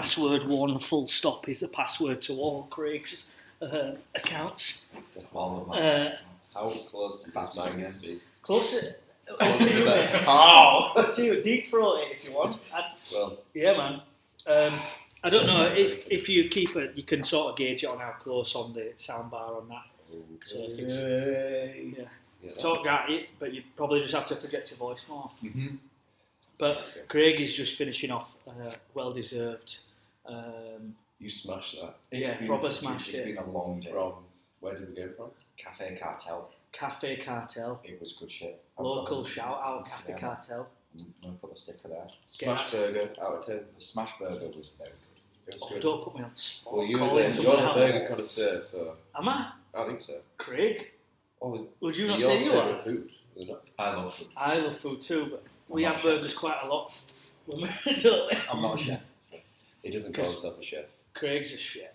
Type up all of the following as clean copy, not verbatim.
password 1 full stop is the password to all Craig's accounts. How close to this mic is to be? Closer. Close to the Up to you. Deep throat it if you want. Well, yeah, man. I don't know if you keep it, you can sort of gauge it on how close on the soundbar on that. okay. So if it's, talk at it, but you probably just have to project your voice more. Mm-hmm. But Craig is just finishing off, well deserved. You smashed that. Proper smashed It's it. been a long day. From where did we go from? Cafe Cartel. Cafe Cartel. It was good shit. Local shout out, Cafe Cartel. I'm going to put the sticker there. Smash burger out of 10. The smash burger was very good. It was good. Don't put me on the spot. Well, you're Calling the someone out. burger connoisseur, so Am I? I think so. Craig? Oh, Would you not your say you favourite are? food, is it not? I love food. I love food too, but we I'm have not a burgers quite a lot. Don't we? I'm not a chef. So. He doesn't call himself a chef. Craig's a chef.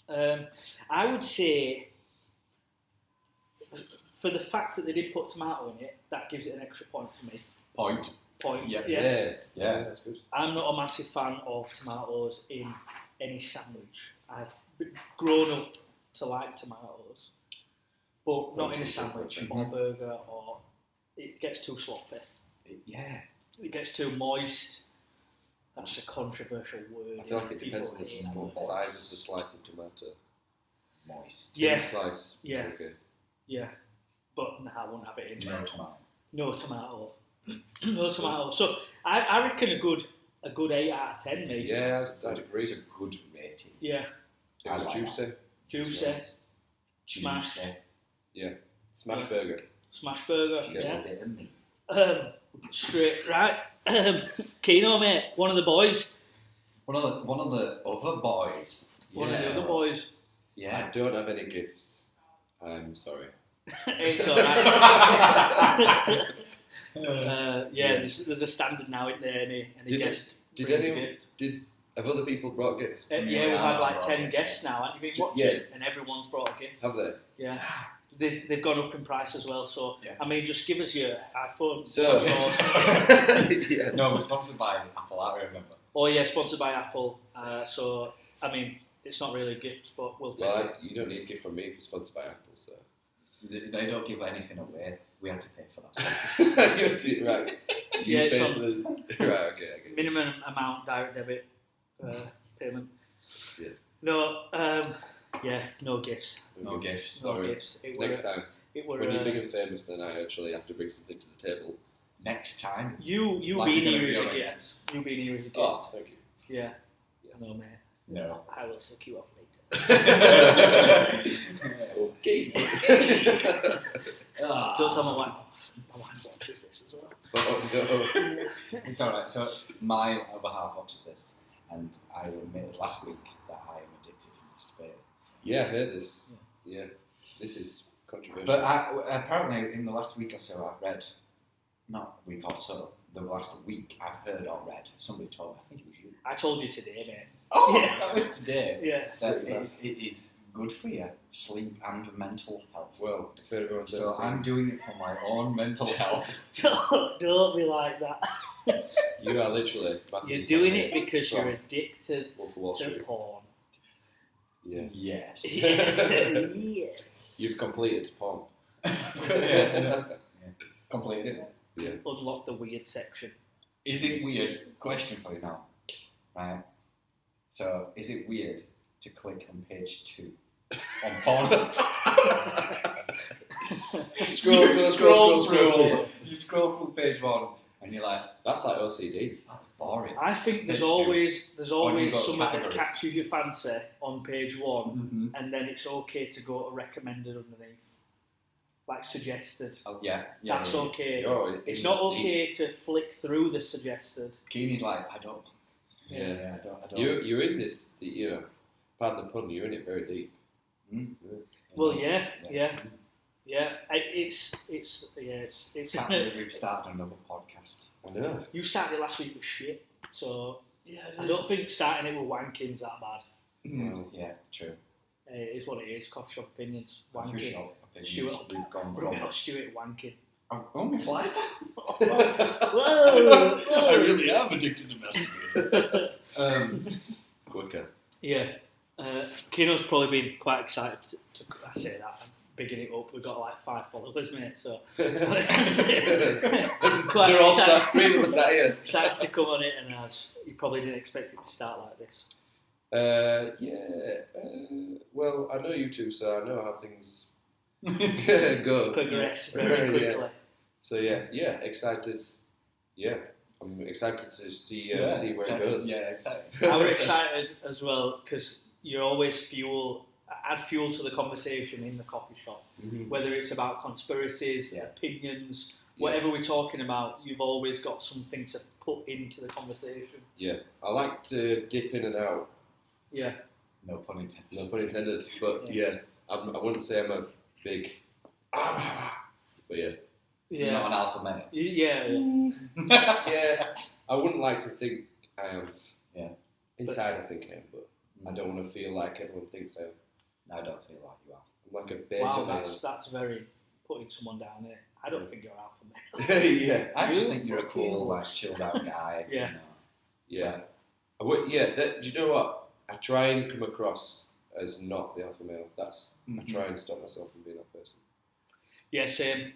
I would say, for the fact that they did put tomato in it, that gives it an extra point for me. Point. Yeah. Yeah, that's good. I'm not a massive fan of tomatoes in any sandwich. I've grown up to like tomatoes, but not in a sandwich or burger, or it gets too sloppy. Yeah. It gets too moist. That's a controversial word. I feel like it depends People on the hate that word. size of the slice of tomato. Moist. Yeah. Thin slice. Yeah. Okay. Yeah, but nah, I won't have it in. No tomato. No tomato. No tomato. So I reckon a good 8 out of 10 maybe. Yeah, I'd agree. It's a good rating. Yeah. It was I like juicy. Juicy. Smashed. Juicy. Yeah. Smash Yeah. burger. Smash burger. Juicy Yeah. bit of meat. Straight right. Keano, mate, one of the boys. One of the other boys. One of the other boys. Yeah. I don't have any gifts. I'm sorry. It's alright. There's a standard now, isn't there? Any guest Did brings a anyone? gift. Have other people brought gifts? Yeah, we've had like 10 guests now, haven't you been watching? Yeah. And everyone's brought a gift. Have they? Yeah. They've gone up in price as well, so Yeah. I mean, just give us your iPhone. So, Yeah. No, we're sponsored by Apple, I remember. Oh yeah, sponsored by Apple. So I mean, it's not really a gift, but we'll take it. You don't need a gift from me if you're sponsored by Apple, so. They don't give anything away. We had to pay for that. Right. Yeah, it's pay on- for the... Right, okay, I get it. Minimum amount direct debit payment. Yeah. No, no gifts. No gifts. No Sorry. gifts. Next time, It were when you're big and famous, then I actually have to bring something to the table. Next time. you Like being you're here gonna is a be on gift. You being here is a gift. Oh, thank you. Yeah. Yes. No, mate. No. I will suck you off later. Okay. Don't tell my wife. My wife watches this as well. Oh, no. It's alright. So my other half watched this, and I admitted last week that I am addicted to masturbating. So. Yeah, I heard this. Yeah. This is controversial. But apparently, in the last week or so, I've read, not a week or so, the last week I've heard or read. Somebody told me. I think it was you. I told you today, mate. Oh, Yeah. that was today. Yeah. So it is good for your sleep and mental health. Well, if everyone says So I'm doing it for my own mental health. Don't be like that. you are literally... You're doing it because you're addicted Wolf of Wall to Street. porn. Yeah. Yes. Yes. You've completed porn. Yeah. Completed it. Yeah. Unlock the weird section. Is it weird? Question for you now. Right. So, is it weird to click on page 2 on porn? Scroll through. You scroll through page 1 and you're like, That's like OCD. that's boring. I think there's Page always Or do you go something that categories? catches your fancy on page 1, Mm-hmm. and then it's okay to go to recommended underneath, like suggested. Oh, yeah. That's okay. You're It's in not the steam. okay to flick through the suggested. Keane's like, I don't. Yeah. I don't. You're in this, pardon the pun, you're in it very deep. Mm. Well, yeah. It's Can't believe we've started another podcast. I know. You started it last week with shit, so Yeah, I don't think starting it with wanking's that bad. Mm. Yeah, true. It is what it is. Coffee shop opinions, Coffee wanking. shop opinions. Stuart, We've gone rubbing from. off Stuart wanking. Oh, my flies down. Whoa! I really am addicted to masturbating. quicker. Yeah. Keano's probably been quite excited to I say that, I'm bigging it up. We've got like 5 followers, mate, so quite They're all excited, 3 of us that here. excited to come on it, and as you probably didn't expect it to start like this. Well, I know you two, so I know how things go. Progress very quickly. Yeah. So yeah, excited. Yeah, I'm excited to see where it goes. Yeah, excited. I was excited as well because you always add fuel to the conversation in the coffee shop. Mm-hmm. Whether it's about conspiracies, opinions, whatever we're talking about, you've always got something to put into the conversation. Yeah, I like to dip in and out. Yeah. No pun intended. No pun intended. But yeah, I wouldn't say I'm a big. But yeah. You're not an alpha male. Yeah. Yeah, I wouldn't like to think I am. Yeah. Inside I think I am, but I don't want to feel like everyone thinks I am. I don't feel like you are. I'm like a beta Wow, male. that's very putting someone down there. I don't think you're alpha male. Yeah. I just think you're a cool, like, chilled out guy. Yeah. You know. Yeah. You know what? I try and come across as not the alpha male. I try and stop myself from being that person. Yeah, same.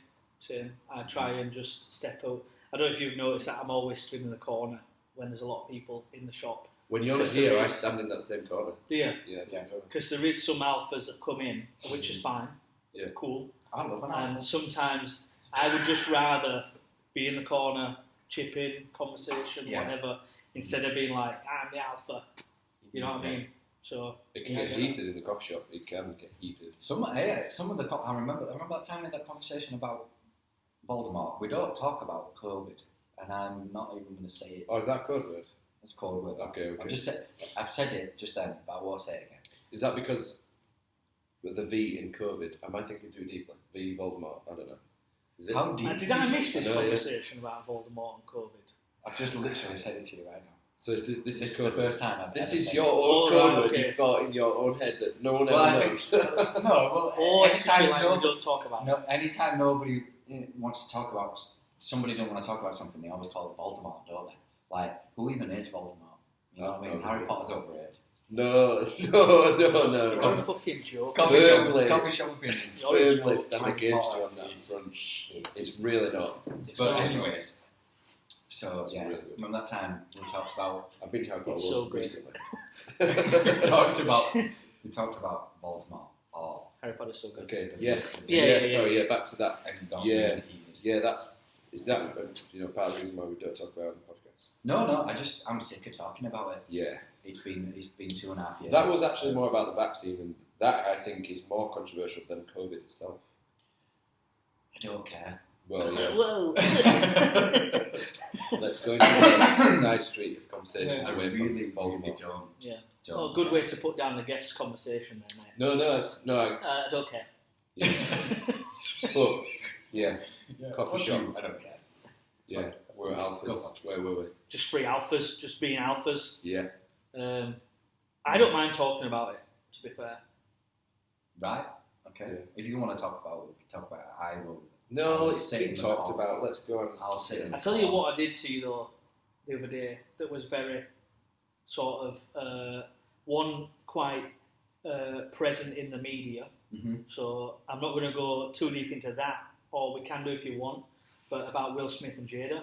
I try and just step out. I don't know if you've noticed that I'm always stood in the corner when there's a lot of people in the shop. When you're not here, I stand in that same corner. Do you? Yeah. Because there is some alphas that come in, which is fine. Yeah. Cool. I love an And alpha. sometimes I would just rather be in the corner, chip in, conversation, whatever, instead of being like, I'm the alpha. You know what I mean? So it can get heated in the coffee shop. It can get heated. Some of the I remember that time in that conversation about Voldemort. We don't talk about COVID, and I'm not even going to say it. Oh, is that code word? It's code word. Okay. I've said it just then, but I won't say it again. Is that because with the V in COVID? Am I thinking too deeply? V Voldemort? I don't know. Is it? How deep? Did I miss this conversation about Voldemort and COVID? I've just literally said it to you right now. So this This is is the first time I've This ever is said your it. own code word okay. you thought in your own head that no one Well, ever I knows. think no. Well, Or it's just anytime like we don't talk about it. anytime nobody wants to talk about somebody don't want to talk about something, they always call it Voldemort, don't they? Like, who even is Voldemort? You know what I mean? Harry Potter's overrated. No. You're a fucking joke. Coffee shop opinion. Firmly stand Harry against you Potter on that is front. shit. It's really not. But anyways, so It's yeah, really good. remember that time we talked about I've been to Harry Potter It's so World great. recently. we talked about Voldemort. Oh, Harry Potter's so good. Okay. Yeah. Sorry. Back to that. and got Yeah. really heated. Yeah. Is that part of the reason why we don't talk about it on the podcast? No, I'm sick of talking about it. Yeah. It's been 2.5 years. That was actually more about the vaccine, and that I think is more controversial than COVID itself. I don't care. Well, yeah. Whoa. Let's go into the side street of conversation I away really from Voldemort. don't. Yeah. Don't. Oh, good way to put down the guest conversation then, mate. No. I don't care. Yeah. But yeah, coffee Fuck shop. you, I don't care. Yeah, we're alphas. Go. Where were we? Just free alphas, just being alphas. Yeah. I don't mind talking about it, to be fair. Right? Okay. Yeah. If you want to talk about it, we can talk about it. I will. No, I'll it's sit in been the talked corner. about. Let's go on. I'll sit in I the tell you corner. what I did see though the other day that was very sort of one quite present in the media. Mm-hmm. So I'm not going to go too deep into that, or we can do if you want. But about Will Smith and Jada.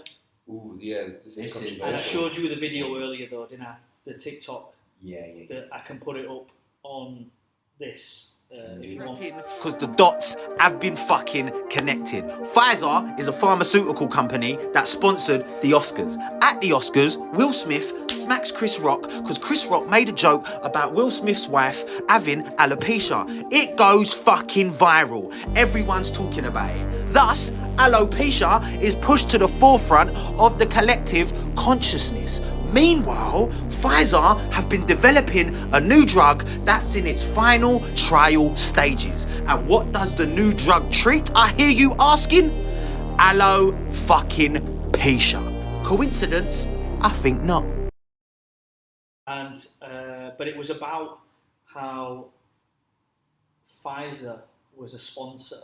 Ooh, yeah. This is This is- And I controversial. showed you the video earlier though, didn't I? The TikTok Yeah. that I can put it up on this if you want. Because the dots have been fucking connected. Pfizer is a pharmaceutical company that sponsored the Oscars. At the Oscars, Will Smith smacks Chris Rock because Chris Rock made a joke about Will Smith's wife having alopecia. It goes fucking viral. Everyone's talking about it. Thus, alopecia is pushed to the forefront of the collective consciousness. Meanwhile, Pfizer have been developing a new drug that's in its final trial stages. And what does the new drug treat, I hear you asking? Alopecia. Coincidence? I think not. And but it was about how Pfizer was a sponsor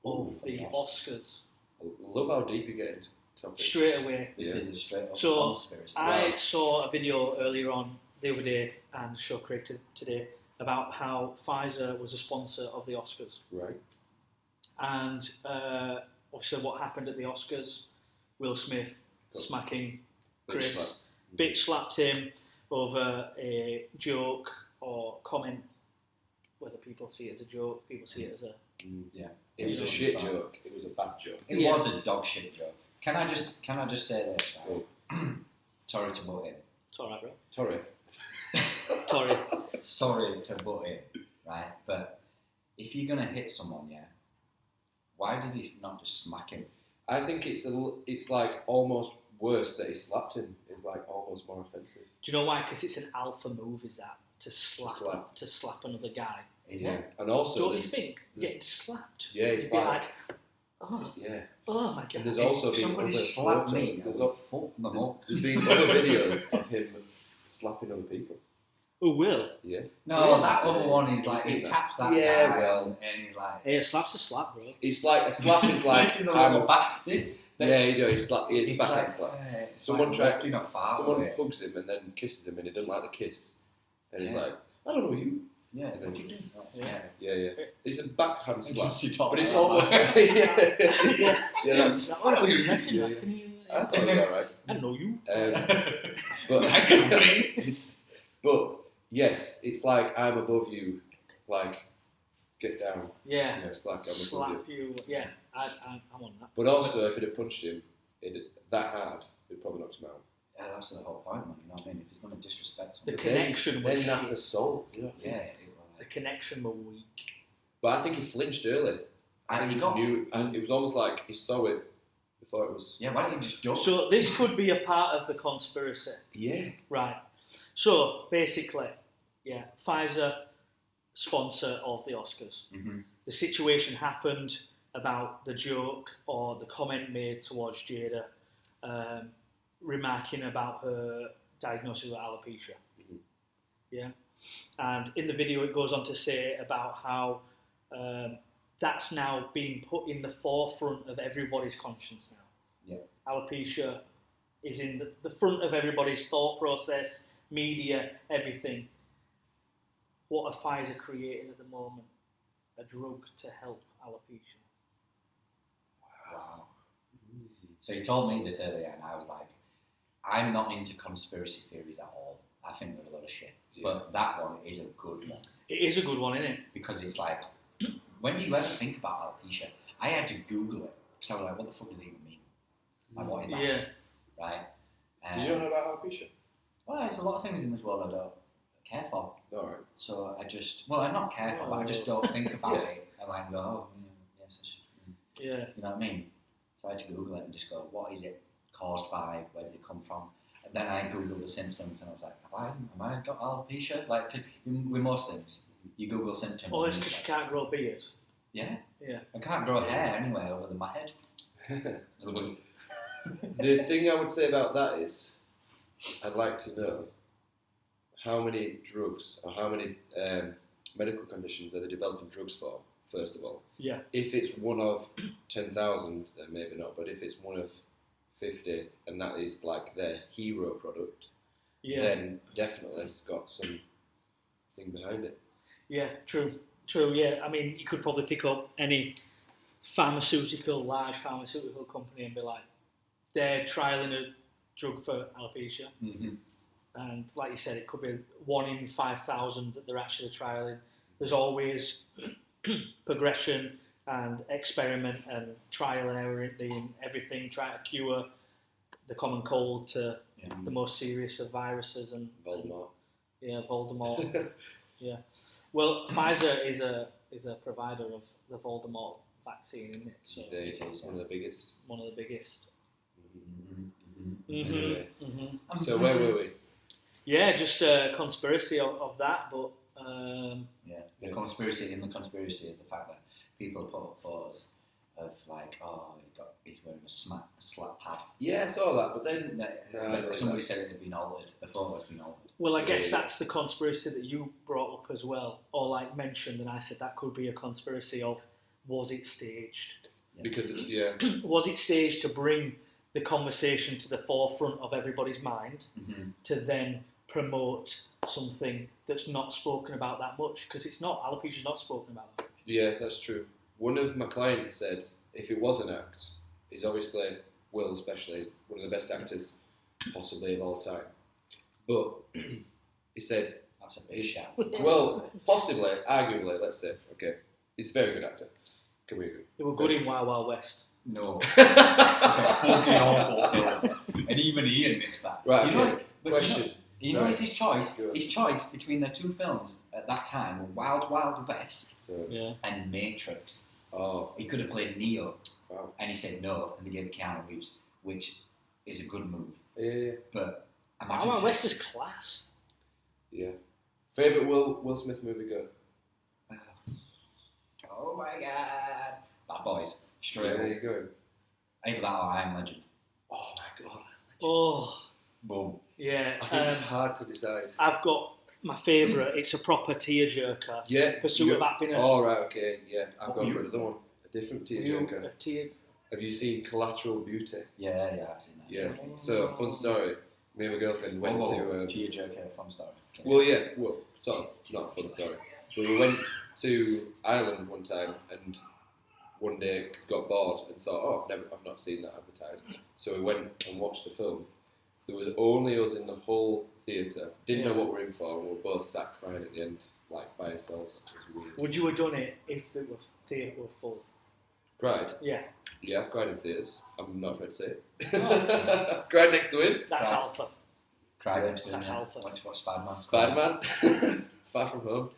of the Oscars I love how deep you get into topics. straight away. This is a straight up So conspiracy. I saw a video earlier on the other day and the show created today about how Pfizer was a sponsor of the Oscars. Right. And obviously what happened at the Oscars, Will Smith smacking Chris, bitch slapped him over a joke or comment, whether people see it as a joke, people see it as a... Yeah. It was a shit joke. It was a bad joke. It was a dog shit joke. Can I just say this? Right? Sorry to butt in. It's alright, bro. Sorry. Tory. Sorry to butt in, right? But if you're gonna hit someone, yeah, why did he not just smack him? I think it's like almost worse that he slapped him. It's like almost more offensive. Do you know why? Because it's an alpha move, is that? To slap another guy. Is Yeah. it? And also, Don't you think? Getting slapped. Yeah, it's You'd be like, oh, yeah. oh my god. And there's also If been somebody other slapped photos- me, There's, I would fuck them up. there's been other videos of him slapping other people. Who will? Yeah. No, Really? that other one is Have you like, seen he that? taps that Yeah, guy well. and he's like... Hey, a slap's a slap, bro. It's like a slap is like this is a little back... yeah, you know, it's He's backhand like, slap. it's Someone like tried- lifting a fart Someone away. hugs him and then kisses him and he doesn't like the kiss. And he's Yeah. like, I don't know you. Yeah, And then- what you do? Yeah. Yeah. It's a backhand slap. She talked But it's about almost that. like, yeah, that's, I don't know you messing Yeah, that. yeah. Can you... I thought it was alright. I don't know you. But yes, it's like I'm above you, like get down. Yeah. It's like I'm above Slap you. you. Yeah, I'm on that. But also, if it had punched him that hard, it'd probably knocked him out. Yeah, that's the whole point, man. You know what I mean? If he's going to disrespect The somebody... connection was Then that's shit. assault. You know? Yeah. The connection were weak. But I think he flinched early. And he got... Knew, and it was almost like he saw it before it was. Yeah, why don't you just jump? So this could be a part of the conspiracy. Yeah. Right. So basically, yeah, Pfizer, sponsor of the Oscars. Mhm. The situation happened about the joke or the comment made towards Jada, remarking about her diagnosis with alopecia. Mhm. Yeah. And in the video, it goes on to say about how that's now being put in the forefront of everybody's conscience now. Yeah. Alopecia is in the front of everybody's thought process, media, everything. What are Pfizer creating at the moment? A drug to help alopecia. Wow. So you told me this earlier, and I was like, I'm not into conspiracy theories at all. I think they're a lot of shit. Yeah. But that one is a good one. It is a good one, isn't it? Because it's like, when do you ever think about alopecia? I had to Google it. Because I was like, what the fuck does it even mean? Like, what is that? Yeah. Right? Did you not know about alopecia? Well, there's a lot of things in this world I don't care for. Alright. So I just, well, I'm not careful, but I just don't think about it. And I go, oh, yes, I should. Yeah. You know what I mean? So I had to Google it and just go, what is it caused by? Where does it come from? And then I Googled the symptoms and I was like, have I got alopecia? Like, with most things, you Google symptoms. Oh, and it's it's because like, you can't grow a beard. yeah. Yeah. I can't grow hair anywhere other than my head. The thing I would say about that is, I'd like to know how many drugs or how many medical conditions are they developing drugs for, first of all. Yeah. If it's one of 10,000, then maybe not, but if it's one of 50 and that is like their hero product, Yeah. then definitely it's got some thing behind it. Yeah, true, yeah. I mean, you could probably pick up any large pharmaceutical company and be like, they're trialling a drug for alopecia. Mm-hmm. And like you said, it could be 1 in 5,000 that they're actually trialling. There's always progression and experiment and trial and error in everything, trying to cure the common cold to the most serious of viruses and Voldemort. Yeah, Voldemort. Yeah. Well, Pfizer is a provider of the Voldemort vaccine, isn't it? So It is one of the biggest. one of the biggest. Anyway. Mm-hmm. So where were we? Yeah, just a conspiracy of that, but The conspiracy in the conspiracy is the fact that people put up photos of like, oh, he's wearing a slap pad. Yeah, I saw that, but then Like somebody said it had been altered. The photo has been altered. well, I guess Yeah. that's the conspiracy that you brought up as well, or like mentioned, and I said that could be a conspiracy of was it staged? because Was it staged to bring the conversation to the forefront of everybody's mind Mm-hmm. to then promote something that's not spoken about that much, because it's not, alopecia's not spoken about that much. Yeah, that's true. One of my clients said if it was an act, he's obviously, Will especially, is one of the best actors possibly of all time. But he said, That's a big shout. well, possibly, arguably, let's say, okay, he's a very good actor. Can we agree? They were good in Wild Wild West. No. It's a fucking awful film. And even he admits that. Right, You know, okay. but Question. You know Sorry. his choice? Go on. His choice between the two films at that time were Wild Wild West Yeah. and Matrix. Oh, He could have played Neo, wow. and he said no, and they gave it Keanu Reeves, which is a good move. Yeah. But Wild imagine Wild West is class. Yeah. Favourite Will Smith movie go? oh my god, Bad Boys, straight Where are away. you going? Either that or I Am Legend. Oh my god. Oh, Boom. yeah. I think it's hard to decide. I've got my favourite. It's a proper tearjerker. Yeah. Pursuit of Happiness. Oh, right, okay. Yeah, I've What gone were for you- another one. A different You- tearjerker. a tear. Have you seen Collateral Beauty? Yeah, I've seen that. Yeah. So, fun story. Me and my girlfriend went to... tearjerker from Star. well, yeah, well, sort of. It's not a fun story. But we went to Ireland one time and one day got bored and thought, oh, I've not seen that advertised. So we went and watched the film. There was only us in the whole theatre. Didn't know what we were in for, and we were both sat crying at the end, like by ourselves. It was weird. Would you have done it if the theatre were full? Cried? Yeah, Yeah, I've cried in theatres. I'm not afraid to say it. Oh. Cried next to him. that's Right. alpha. Cried Yeah, next to him. that's yeah. alpha. Went to watch Spider-Man. Spider-Man. Far from home.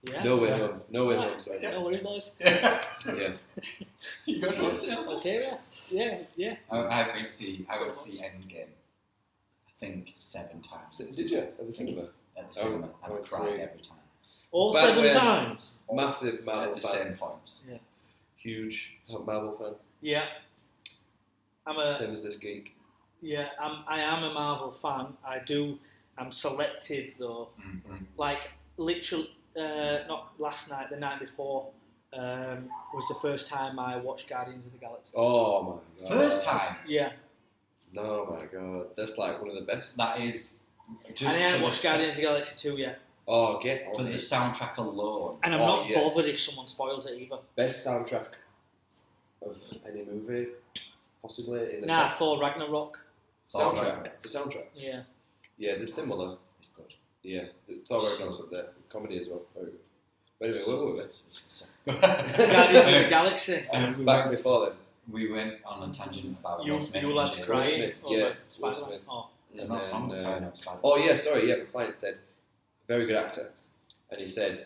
Yeah. No way Yeah. home. No way Right. home, sorry. No worries, boys. Yeah. You go to watch it? Okay, yeah. I went to see Endgame. I think 7 times. Did you? At the cinema? At the cinema, I and I went cried 3. every time. All Back 7 when- times. Massive Marvel At the fan. same points. Huge Marvel fan. Yeah. Same as this geek. I am a Marvel fan. I'm selective though. Mm-hmm. Like literally, not last night, the night before, was the first time I watched Guardians of the Galaxy. Oh my god. First time. Yeah, No my god. That's like one of the best. That is just and I haven't for watched the, Guardians of the Galaxy 2 yet. Oh, get for on the it. soundtrack alone. And I'm Oh, not yes. bothered if someone spoils it either. Best soundtrack of any movie, possibly in the Nah, top Thor Ragnarok. Thor soundtrack. Ragnarok. The soundtrack. Yeah. Yeah, they're similar. It's good. Yeah, the Thor Ragnarok's up there. Comedy as well. Very good. But anyway, where were we? Guardians of the Galaxy. we, Back went, before then. we went on a tangent about You Will Smith. lads and crying Smith, over yeah, Will Spider-Man. Smith. Oh. There's not wrong with And, crying over Spider-Man. Oh yeah, sorry, yeah, my client said, very good actor. And he said,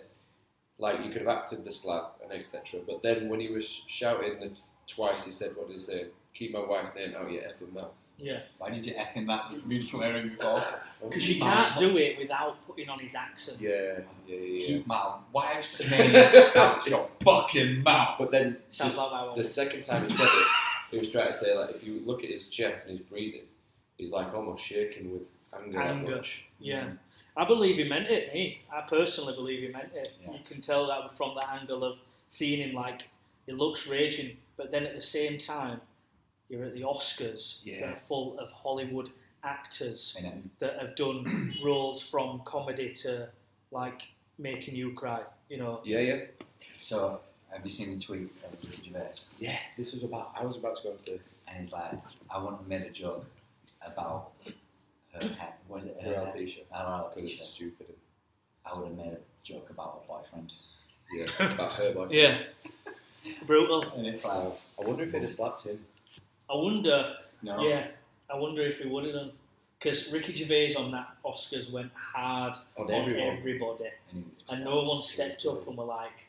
like, you could have acted the slap and etc. But then when he was shouting twice, he said, what did he say? Keep my wife's name out your effing mouth. Yeah. Why did you F in that? You've been swearing before. Because you can't do it without putting on his accent. Yeah. Keep my wife's name out your fucking mouth. But then Sounds like that one. the second time he said it, he was trying to say, like, if you look at his chest and his breathing, he's like almost shaking with anger. that Anger. much. Yeah. I believe he meant it, me. I personally believe he meant it. Yeah. You can tell that from the angle of seeing him, like, he looks raging, but then at the same time, you're at the Oscars that are full of Hollywood actors that have done roles from comedy to, like, making you cry, you know. Yeah, yeah. So, have you seen the tweet of Ricky Gervais? Yeah, I was about to go into this. And he's like, I want to make a joke about her hair. Was it her Her hair? alopecia. Her Because it's alopecia. stupid. I would have made a joke about her boyfriend. Yeah, about her boyfriend. Yeah. Brutal. And it's like, I wonder if he'd have slapped him. I wonder, no. yeah, I wonder if he would have done. Because Ricky Gervais on that Oscars went hard On on everyone. everybody. And, he was And no one close. stepped up and were like,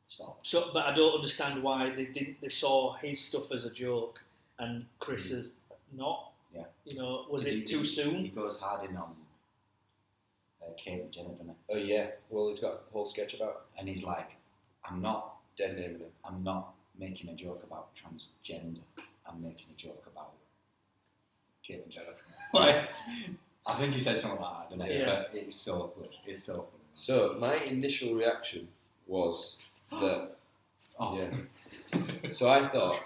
Stop. so, but I don't understand why they didn't. They saw his stuff as a joke and Chris's not. Yeah. You know, was Because it too soon? He goes hard in on Kate Jenner, doesn't he? Oh yeah, well he's got a whole sketch about And he's like, I'm not dead naming him. I'm not making a joke about transgender. I'm making a joke about Caitlyn Jenner. Like, I think he said something like that, didn't he? Yeah. But it's so good. It's so funny. So my initial reaction was that Oh. yeah. So I thought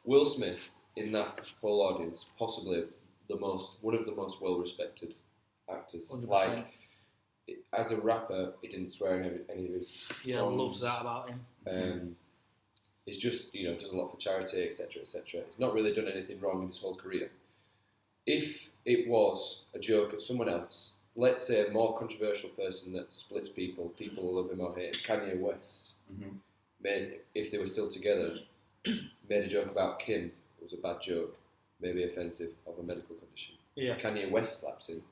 Will Smith in that whole audience, possibly one of the most well respected actors. 100%. Like, as a rapper, he didn't swear in any of his Yeah, I songs. love that about him. He's just, does a lot for charity, etc., etc. He's not really done anything wrong in his whole career. If it was a joke at someone else, let's say a more controversial person that splits people love him or hate him, Kanye West, if they were still together, made a joke about Kim, it was a bad joke, maybe offensive, of a medical condition. Yeah. Kanye West slaps him.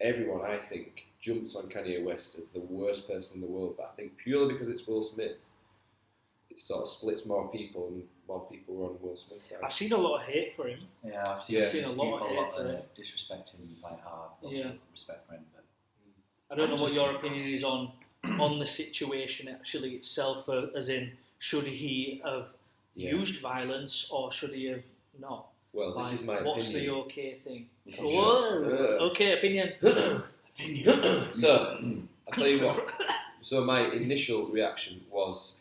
Everyone, I think, jumps on Kanye West as the worst person in the world, but I think purely because it's Will Smith, it sort of splits more people, and more people are on Will Smith's side. I've seen a lot of hate for him. Yeah, I've seen a lot of hate for him. Disrespecting like hard. Yeah. Respect for him, but I don't know what your opinion is on the situation actually itself, as in, should he have used violence or should he have not? Well, this is my what's opinion. the okay thing? Sure. Whoa, okay, opinion. So, I'll tell you what. So my initial reaction was,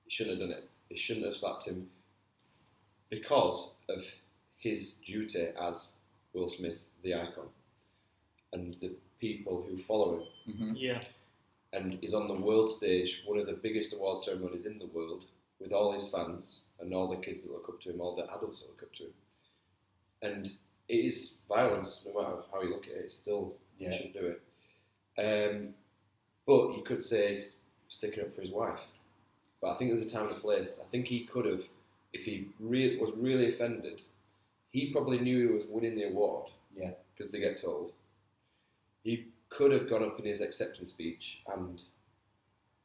he shouldn't have done it. He shouldn't have slapped him because of his duty as Will Smith, the icon, and the people who follow him. Yeah. And he's on the world stage, one of the biggest award ceremonies in the world, with all his fans and all the kids that look up to him, all the adults that look up to him. And it is violence, no matter how you look at it, it's still, you shouldn't do it. But you could say he's sticking up for his wife. But I think there's a time and a place. I think he could have, if he was really offended, he probably knew he was winning the award. Yeah. Because they get told. He could have gone up in his acceptance speech and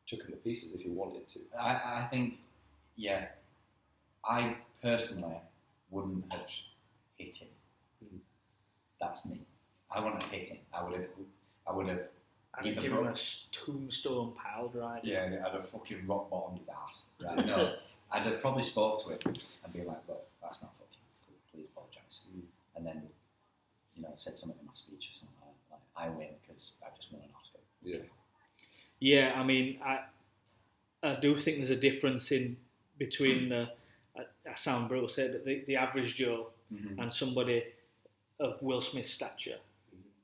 took him to pieces if he wanted to. I think, I personally wouldn't have hit him. That's me. I wouldn't have hit him. I would have. I'd have given him a tombstone pile drive. Yeah, I'd have fucking rock bottomed his ass. Right? No, I'd have probably spoke to him and be like, "Look, that's not fucking cool. Please apologise." And then, said something in my speech or something like I win because I just won an Oscar. Yeah. Yeah, I mean, I do think there's a difference between the. I sound brutal, say, but the average Joe and somebody of Will Smith's stature,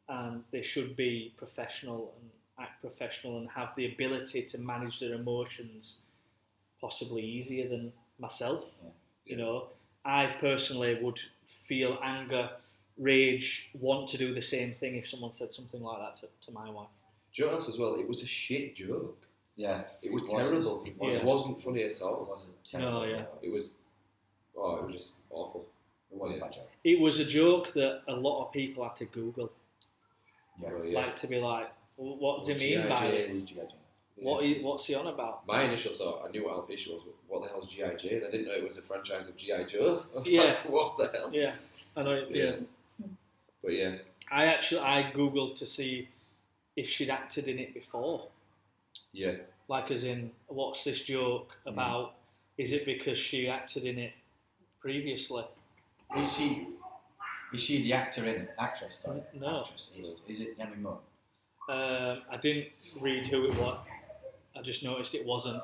and they should be professional and act professional and have the ability to manage their emotions possibly easier than myself. I personally would feel anger, rage, want to do the same thing if someone said something like that to my wife. Do you know what else as well? It was a shit joke. Yeah, it was terrible. It wasn't funny at all. It wasn't terrible. No, yeah. It was just awful. It was a bad joke. It was a joke that a lot of people had to Google. Yeah. Like to be like, what does he mean by this? What's he on about? My initial thought, I knew what alopecia was, but what the hell's G.I. Jane? I didn't know it was a franchise of G.I. Joe. I was like, what the hell? Yeah, I know. Yeah. But yeah. I Googled to see if she'd acted in it before. Yeah. Like as in, what's this joke about? Is it because she acted in it previously? Is she the actress? Sorry. No. Actress. Is it Demi Moore? I didn't read who it was. I just noticed it wasn't.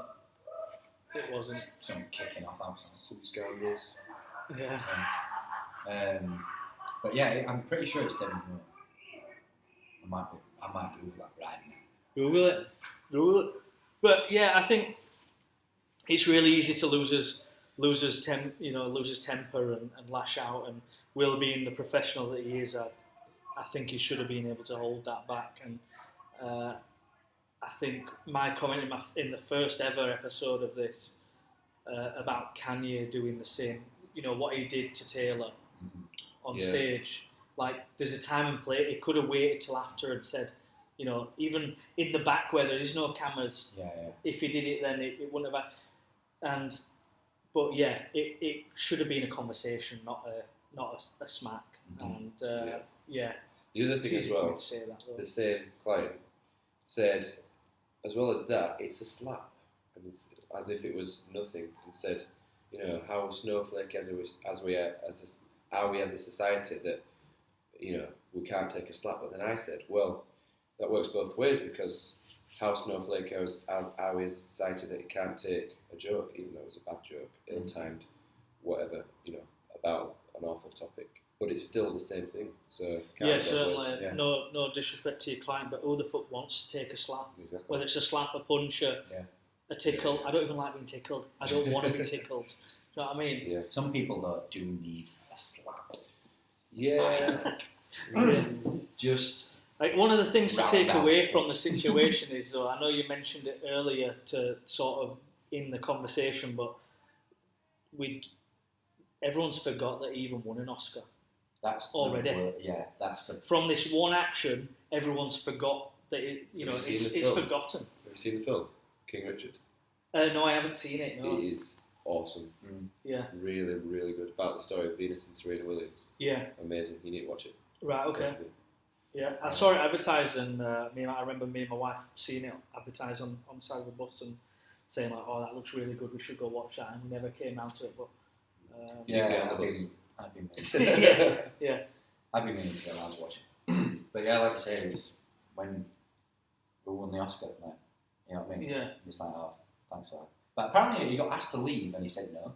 It wasn't. Some kicking off outside. Some scoundrels. Yeah. But yeah, I'm pretty sure it's Demi Moore. I might Google that right now. Google it. But yeah, I think it's really easy to lose his temper and lash out. And Will, being the professional that he is, I think he should have been able to hold that back. And I think my comment in the first ever episode of this about Kanye doing the same, what he did to Taylor on stage. Like, there's a time and place. He could have waited till after and said, even in the back where there is no cameras. Yeah. If he did it, then it wouldn't have. But yeah, it should have been a conversation, not a smack. And yeah. The other thing as well, the same client said, as well as that, it's a slap, and it's as if it was nothing, and said, how snowflake are we as a society that, we can't take a slap. But then I said, well, that works both ways, because how snowflake are we as a society that you can't take a joke, even though it was a bad joke, ill-timed, whatever, about an awful topic. but it's still the same thing. So can't Yeah, go certainly. both ways. Yeah. No disrespect to your client, but who the fuck wants to take a slap? Exactly. Whether it's a slap, a punch, a tickle. Yeah. I don't even like being tickled. I don't want to be tickled. Do you know what I mean? Yeah. Some people though do need a slap. Yeah. Just Like one of the things to Round take down away stick. from the situation is, though, I know you mentioned it earlier to sort of in the conversation, but everyone's forgot that he even won an Oscar. that's Already. That's the From this one action, everyone's forgot that Have you seen the it's film? forgotten. Have you seen the film King Richard? No, I haven't seen it. No. It is awesome. Yeah, Really, really good. About the story of Venus and Serena Williams. yeah. Amazing. You need to watch it. Right. Okay. Definitely. Yeah, I saw it advertised, and I remember me and my wife seeing it advertised on the side of the bus and saying like, "Oh, that looks really good. We should go watch that." And we never came out to it, but Yeah, I've been meaning yeah. I've been meaning to get around to watch it. But yeah, like I say, it was when we won the Oscar, like, you know what I mean? Yeah. It's like, oh, thanks for that. But apparently he got asked to leave and he said no.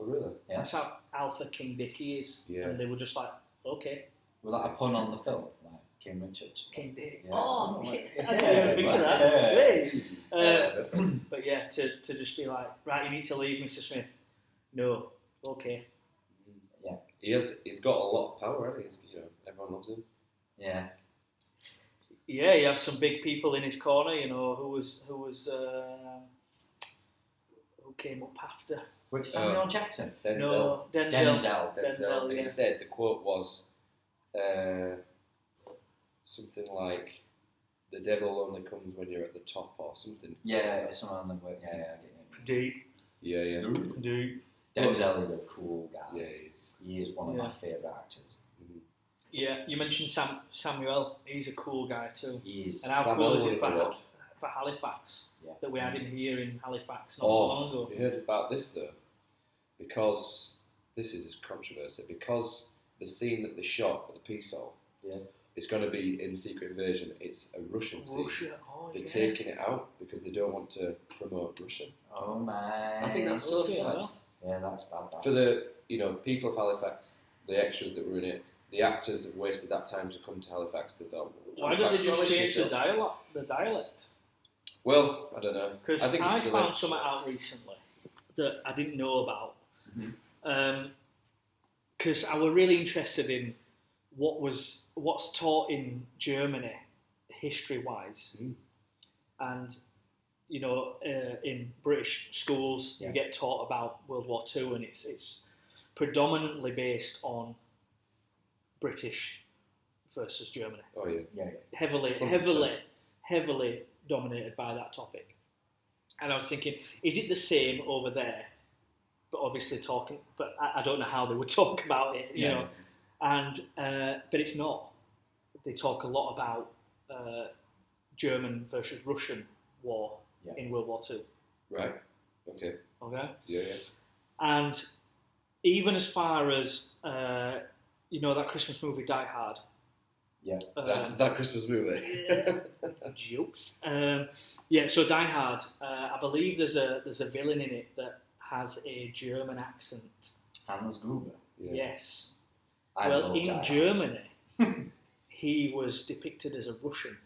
Oh, really? Yeah. That's how Alpha King Dicky is, Yeah. and they were just like, "Okay, Was that a pun on the film? Like King Richards? King Dick." Yeah. Oh, Yeah. I didn't even think of that. Yeah. Hey. Yeah. But yeah, to just be like, right, you need to leave, Mr. Smith. No, okay. He's got a lot of power, hasn't he? You know, everyone loves him. Yeah. Yeah, you have some big people in his corner. You know who came up after. Wait, Samuel Jackson? Denzel. No, Denzel. Denzel, And yeah. he said the quote was something like, "The devil only comes when you're at the top," or something. Yeah, it's someone on the way. Yeah, I get it. Deep. Yeah. Deep. Denzel is a cool guy. Yeah, he is. He is one of Yeah. my favourite actors. Yeah, you mentioned Samuel. He's a cool guy too. He is. And how Samuel cool is won it an award. for Halifax Yeah. that we had him here in Halifax not so long ago? Have you heard about this though? Because this is a controversy. Because the scene that they shot at the Peace Hall, it's going to be in Secret Invasion. It's a Russian scene. Russia, oh They're yeah. taking it out because they don't want to promote Russian. Oh man. I think that's so Okay, sad. well. Yeah, that's bad. For the people of Halifax, the extras that were in it, the actors have wasted that time to come to Halifax. They thought, Why don't they Halifax, just well, change shit the up. dialect? Well, I don't know. Because I think I it's silly. found something out recently that I didn't know about. Because I was really interested in what's taught in Germany, history-wise, and in British schools you get taught about World War II, and it's predominantly based on British versus Germany. Oh yeah. Yeah. Heavily 100%. dominated by that topic. And I was thinking, is it the same over there? But obviously but I don't know how they would talk about it, you know. And but it's not. They talk a lot about German versus Russian war in World War II. Right. Okay. Okay. Yeah. And even as far as that Christmas movie Die Hard. Yeah. That Christmas movie. Jokes. So Die Hard. I believe there's a villain in it that has a German accent. Hans Gruber. Yeah. Yes. I Well, love in Die Hard. Germany, he was depicted as a Russian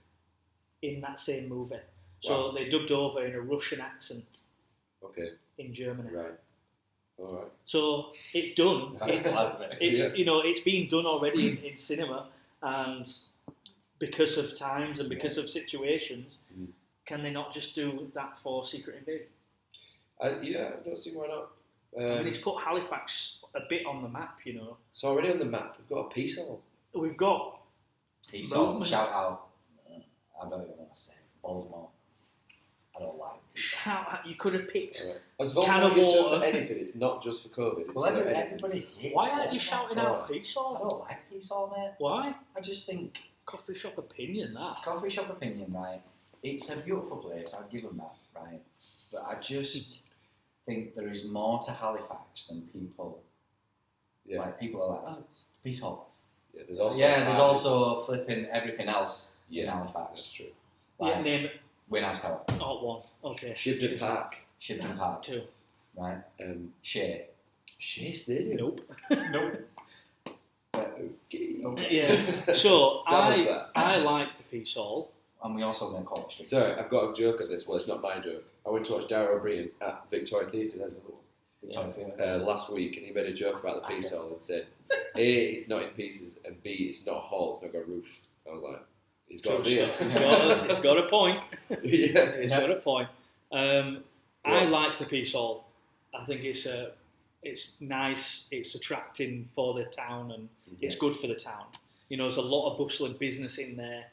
in that same movie. So Wow. they dubbed over in a Russian accent Okay. in Germany. Right. All right. So it's done. That's clever. It's it's been done already in cinema, and because of times and because of situations, can they not just do that for Secret Invasion? I don't see why not. I mean, it's put Halifax a bit on the map, you know. It's already on the map. We've got a Peace Hall. We've got He saw Movement. shout out. I don't even want to say it. Baltimore. I don't like it. shout out. You could have picked. All right. As Can of Voldemort gets water. for anything, it's not just for COVID. It's Well, for anything. everybody hates Why aren't you Baltimore. shouting out Peace I Hall? don't like Peace Hall, mate. Why? I just think Coffee shop opinion, that. coffee shop opinion, right? It's a beautiful place. I'll give them that, right? But I just think there is more to Halifax than people. Yeah. Like people are like, oh, it's Peace Hall. Yeah, there's also There's Paris. also flipping everything else in That's Halifax. true. Like, Yeah, name it. Win Tower, Oh, one. Okay. Shibden Park. Shibden Park, Two. right? Um, Shea. Shea Stadium. Nope. Nope. Okay. Yeah. So Some of that. I like the Peace Hall. And we also make Cork Street. Sorry, I've got a joke at this. Well, it's not my joke. I went to watch Darryl O'Brien at Victoria Theatre. There's another one. Victoria Theatre. Last week, and he made a joke about the Peace Hall and said, A, it's not in pieces, and B, it's not a hall, it's not got a roof. I was like, he's got a beer. It's got a point. Yeah. It's got a point. I like the Peace Hall. I think it's nice, it's attracting for the town, and it's good for the town. You know, there's a lot of bustling business in there.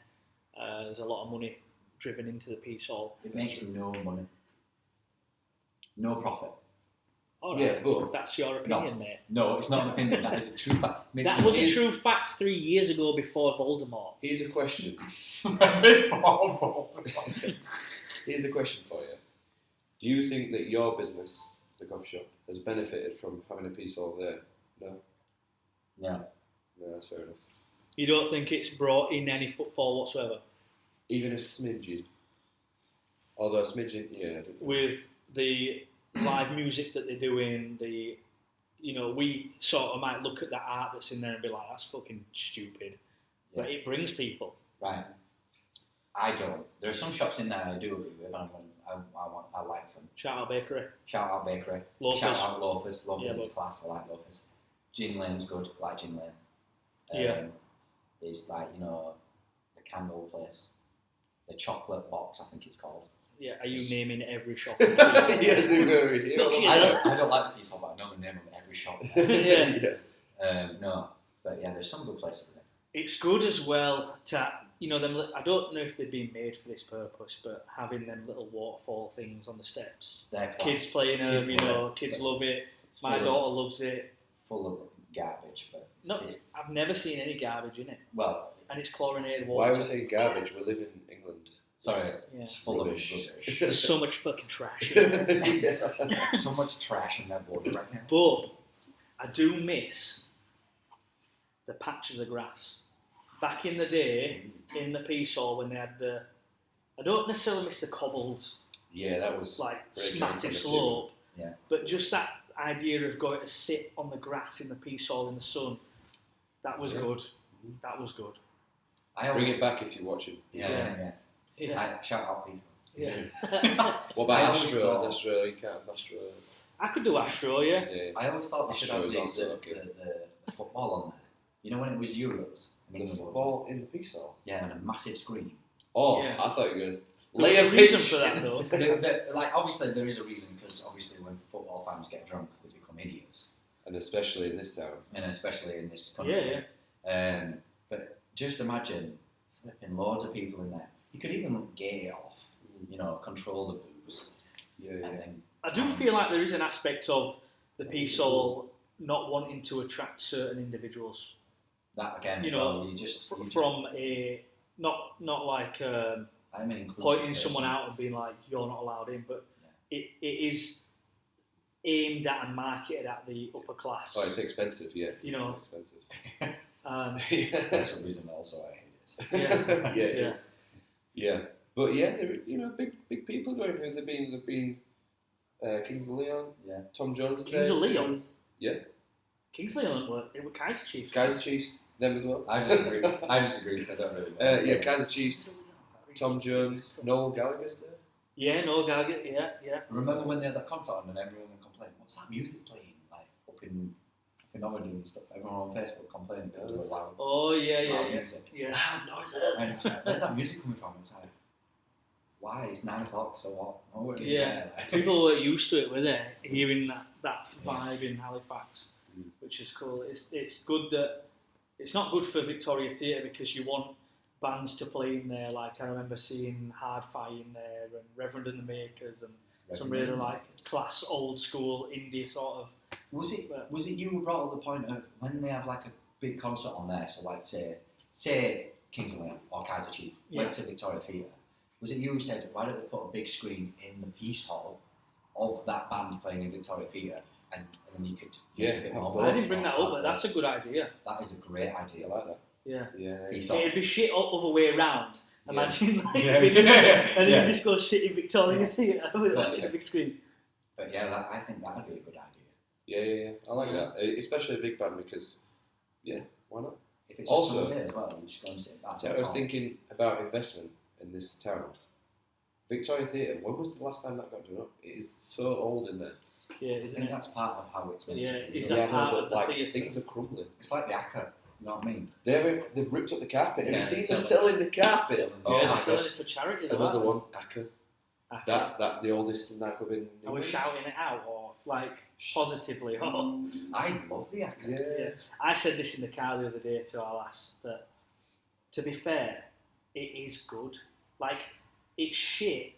There's a lot of money driven into the Peace Hall. It makes no money. No profit. All right, Yeah, but that's your opinion, mate. No, it's not an opinion. That is a true fact. That was a true fact 3 years ago before Voldemort. Here's a question. Here's a question for you. Do you think that your business, the coffee shop, has benefited from having a Peace Hall there? No? No. No, that's fair enough. You don't think it's brought in any footfall whatsoever? Even a smidgen. Although a smidgen, yeah. I don't know. With the live music that they're doing, we sort of might look at the art that's in there and be like, that's fucking stupid. Yeah. But it brings people. Right. I don't. There are some shops in there I do agree with, and I like them. Shout out Bakery. Shout out Bakery. Loafers. Shout out Loafers. Loafers Yeah, is class. I like Loafers. Gin Lane's good. I like Gin Lane. Yeah. Is like, the candle place. The chocolate box, I think it's called. Yeah, are you naming every shop? Yeah, they were. I don't like the Peace Hall, but I know the name of every shop. Yeah. No, but yeah, there's some good places there. It's good as well to, them. I don't know if they've been made for this purpose, but having them little waterfall things on the steps. They're class. Kids playing Kids them, love it. kids love it. It's My full daughter loves it. Full of garbage, but No, kids- I've never seen any garbage in it. well, And it's chlorinated Why water. are we saying garbage? We live in England. sorry, Yeah. it's full Rubbish. of rubbish. There's so much fucking trash in it. Yeah. So much trash in that water right now. But I do miss the patches of grass. Back in the day, in the Peace Hall, when they had I don't necessarily miss the cobbled, Yeah, that was like very massive nice. slope. Yeah. But just that idea of going to sit on the grass in the Peace Hall in the sun, that was Yeah. good. That was good. I Bring always, it back if you're watching. yeah. Yeah. I shout out Peace. Yeah. What I about always Astro? thought- Astro, you can't have Astro. I could do Astro, yeah. Yeah. I always thought they should Astro have is the, also okay. the football on there. You know when it was Euros? The football in the Peace Hall. Yeah, and a massive screen. Oh, Yeah. I thought you were going to There's lay a a reason pitch. for that, though. Like, obviously there is a reason, because obviously when football fans get drunk, they become idiots. And especially in this town. And especially in this country. Yeah. But just imagine flipping loads of people in there. You could even gay it off, control the booze. Yeah, And yeah. then, I do feel like there is an aspect of the Peace Hall not wanting to attract certain individuals. that again, You know, you just From a not like I'm an inclusive pointing person. someone out and being like you're not allowed in, but it is aimed at and marketed at the upper class. Oh, it's expensive, yeah. You know. It's expensive. Yeah. That's a reason also I hate it. Yeah. Yeah, it is. Yeah. But yeah, there are big people going who they've been Kings of Leon, Yeah. Tom Jones is Kings there. of Leon? Yeah. Kingsley weren't it were Kaiser Chiefs. Kaiser Chiefs, them as well. I disagree because I don't really know. Yeah, Kaiser Chiefs, Tom Jones, Noel Gallagher's there. Yeah, no Gallagher, yeah. Remember when they had that concert on and everyone complained, what's that music playing? Like up in Oregon and stuff. Everyone on Facebook complaining because they were loud. Oh yeah. Music. Yeah. Loud noises. And it was like, where's that music coming from? It's like, why? It's 9 o'clock, so what? Oh, what do you Yeah, care? people were used to it, were they? Hearing that vibe in Halifax, which is cool. It's good that it's not good for Victoria Theatre because you want bands to play in there. Like I remember seeing Hard-Fi in there and Reverend and the Makers and some really like class old school indie sort of. Was it you who brought up the point of when they have like a big concert on there? So like say Kings of Leon or Kaiser Chief went to Victoria Theatre. Was it you who said, why don't they put a big screen in the Peace Hall of that band playing in Victoria Theatre and then you could make a bit more I didn't bring that up, but that's a good idea. That is a great I idea. like that. Yeah. Yeah. Peace Hall. It'd be shit all other way around. Imagine like Yeah. big, and Yeah. you just go sit in Victoria Theatre with But, like a big screen. But yeah, I think that would be a good idea. Yeah. I like that. Especially a big band because, Why not? If it's Also- a Sunday as well, you just go and sit. That's So I on was top. thinking about investment in this town. Victoria Theatre, when was the last time that got done up? It is so old in there. Yeah, I isn't think it? that's part of how it's meant Yeah, to be. is done. that part but of the like theatre? things are crumbling. It's like the Acca, you know what I mean? They've ripped up the carpet. Have Yeah, you seen they're them selling the carpet? selling the Oh Yeah, my they're god! selling it for charity. though, Another aren't one, Akka. they? That the oldest nightclub in Are we England. shouting it out or like positively? Oh. I love the Acca. Yeah. Yeah. I said this in the car the other day to our lass that, to be fair, it is good. Like, it's shit,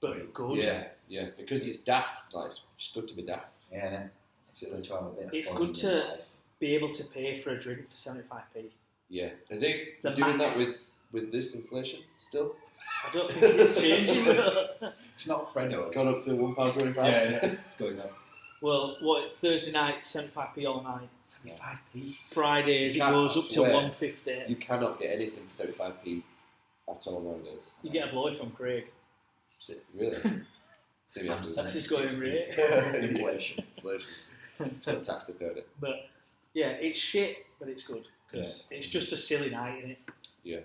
but good. Yeah, because it's daft. Like, it's good to be daft. Yeah, innit? It's good to have a bit of It's fun good in to- your life. Be able to pay for a drink for 75p. Yeah, are they The doing max- that with this inflation still? I don't think it's changing. It's not Fredo. It's gone up to £1.25. Yeah, it's going up. Well, what, Thursday night, 75p all night. 75p. Fridays, it Can't goes up to swear. 150. You cannot get anything for 75p at all nowadays. You get a blow from Craig. Really? See me I'm afterwards. That's his going rate. Inflation. Inflation. It's got tax to pay it. But yeah, it's shit, but it's good. Because it's just a silly night, innit? Yeah,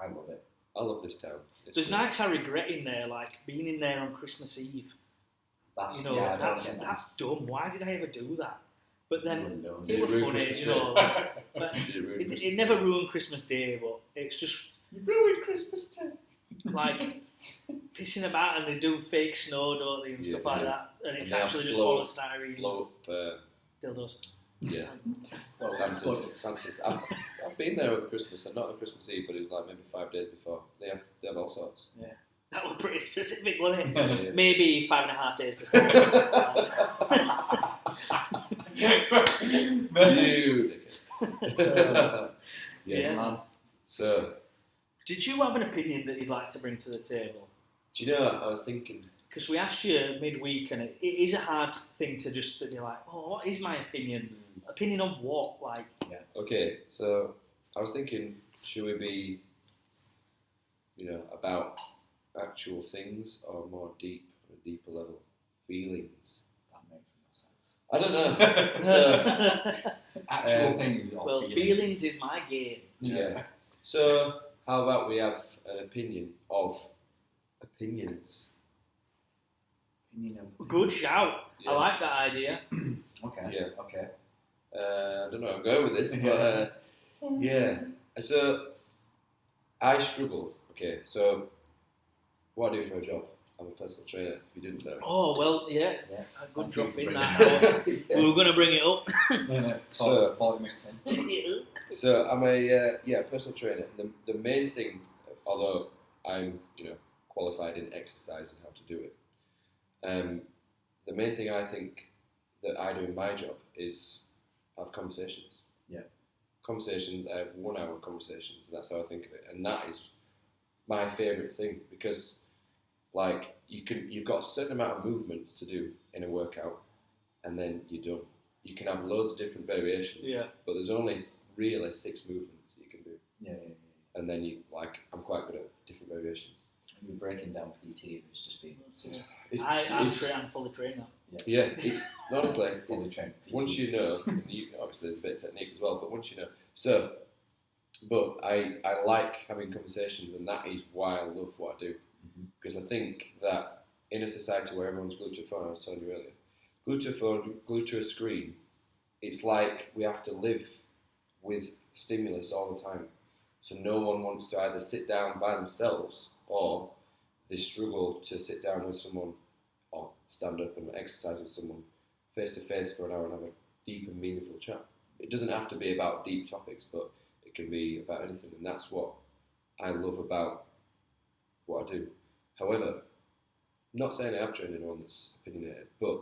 I love it. I love this town. It's There's great. nights I regret in there, like being in there on Christmas Eve. That's, You know, yeah, I don't that's get that. that's dumb. Why did I ever do that? But then You're alone. it was Did it ruin funny, Christmas you know. Day? But Did it ruin it Christmas never Day? ruined Christmas Day, but it's just You ruined Christmas Day. like pissing about, and they do fake snow, don't they, and stuff Yeah, like yeah. that. And it's they have actually just blow- polystyrene Blow up. dildos. Yeah. Well, Santa's. I've been there over Christmas, and not on Christmas Eve, but it was like maybe 5 days before. They have all sorts. That was pretty specific, wasn't it? Yeah. Maybe 5.5 days before. You dickhead. Yes. Yeah. Man. So, Did you have an opinion that you'd like to bring to the table? do you know? I was thinking. Because we asked you midweek, and it is a hard thing to just be like, oh, what is my opinion? Opinion on what? Like, Okay, so I was thinking, should we be, about actual things or more deep, on a deeper level, feelings? That makes no sense. I don't know. So, Actual things or well, feelings is my game. yeah. So, how about we have an opinion of opinions? Opinion of- Good shout. Yeah. I like that idea. Okay. Yeah. Okay. I don't know where I'm going with this, but yeah. So, I struggle. Okay, so what I do for a job, I'm a personal trainer, if you didn't know. Oh, well, yeah. Yeah. A good Thank drop you for in bringing that. that We were going to bring it up. No, So- 40 minutes in. So I'm a personal trainer. The main thing, although I'm qualified in exercise and how to do it, the main thing I think that I do in my job is have conversations. Yeah. Conversations. I have 1 hour conversations, and that's how I think of it. And that is my favourite thing because, like, you've got a certain amount of movements to do in a workout, and then you're done. You can have loads of different variations, Yeah. but there's only really 6 movements you can do. Yeah. And then I'm quite good at different variations. You're breaking down PT and it's just been six. I'm fully trained now. Yeah, it's honestly, Fully it's, trained PT. once you know, and obviously there's a bit of technique as well, but once you know. So, but I like having conversations, and that is why I love what I do. Because I think that in a society where everyone's glued to a phone, I was telling you earlier, glued to a phone, glued to a screen, it's like we have to live with stimulus all the time. So no one wants to either sit down by themselves or they struggle to sit down with someone or stand up and exercise with someone face to face for an hour and have a deep and meaningful chat. It doesn't have to be about deep topics, but it can be about anything, and that's what I love about what I do. However, I'm not saying I have trained anyone that's opinionated, but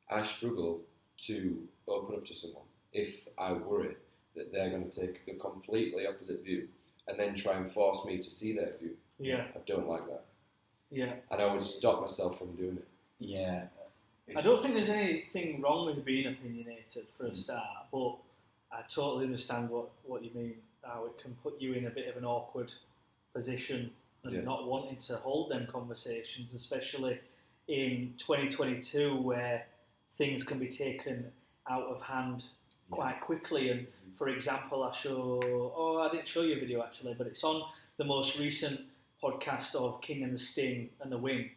I struggle to open up to someone if I worry that they're going to take the completely opposite view and then try and force me to see their view. Yeah. I don't like that. Yeah. And I would stop myself from doing it. Yeah. I don't think there's anything wrong with being opinionated for a start, but I totally understand what you mean, how it can put you in a bit of an awkward position and not wanting to hold them conversations, especially in 2022 where things can be taken out of hand quite quickly. And for example, I didn't show you a video actually, but it's on the most recent podcast of King and the Sting and the Wing.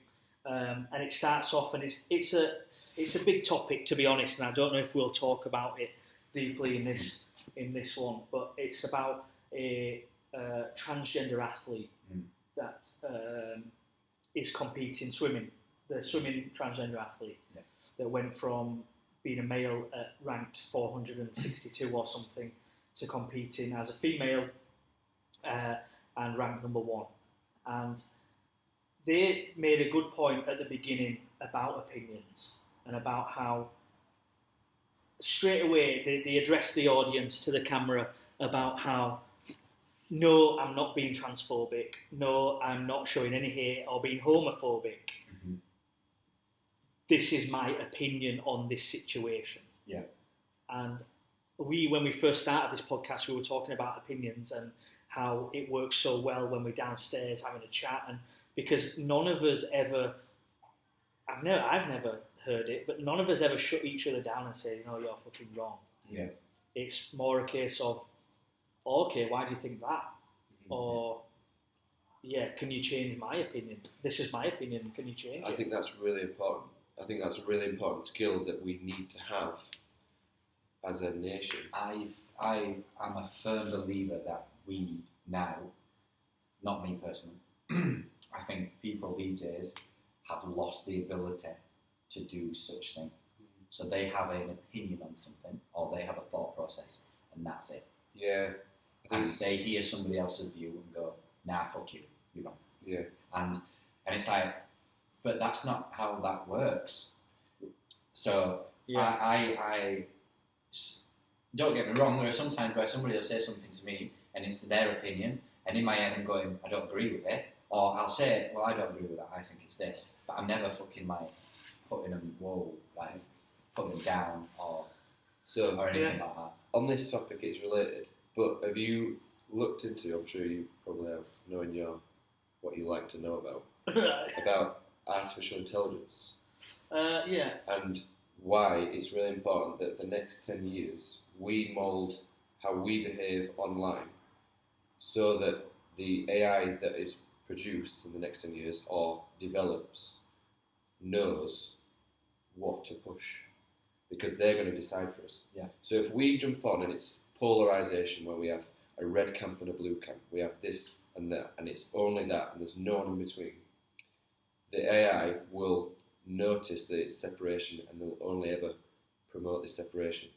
And it starts off, and it's a big topic, to be honest, and I don't know if we'll talk about it deeply in this one, but it's about a transgender athlete that is competing swimming, the swimming transgender athlete that went from being a male at ranked 462 or something to competing as a female and ranked number 1. And they made a good point at the beginning about opinions and about how straight away they addressed the audience to the camera about how, no, I'm not being transphobic, no, I'm not showing any hate or being homophobic. This is my opinion on this situation. Yeah. And when we first started this podcast, we were talking about opinions and how it works so well when we're downstairs having a chat, and because none of us ever, I've never heard it, but none of us ever shut each other down and say, you're fucking wrong. Yeah. It's more a case of, okay, why do you think that? Or, can you change my opinion? This is my opinion, can you change it? I think that's really important. I think that's a really important skill that we need to have as a nation. I'm a firm believer that we now, not me personally, I think people these days have lost the ability to do such thing. So they have an opinion on something, or they have a thought process, and that's it. Yeah. And they hear somebody else's view and go, nah, fuck you, you're wrong. Yeah. And it's like, but that's not how that works. So I don't get me wrong, there are sometimes where somebody will say something to me and it's their opinion, and in my head I'm going, I don't agree with it, or I'll say, well, I don't agree with that, I think it's this, but I'm never fucking like putting them, putting them down or anything like that. On this topic, it's related, but have you looked into, I'm sure you probably have, knowing what you like to know about artificial intelligence? And why it's really important that the next 10 years we mould how we behave online so that the AI that is produced in the next 10 years or develops knows what to push, because they're going to decide for us. Yeah. So if we jump on and it's polarization where we have a red camp and a blue camp, we have this and that, and it's only that, and there's no one in between, the AI will notice that it's separation and they'll only ever promote this separation.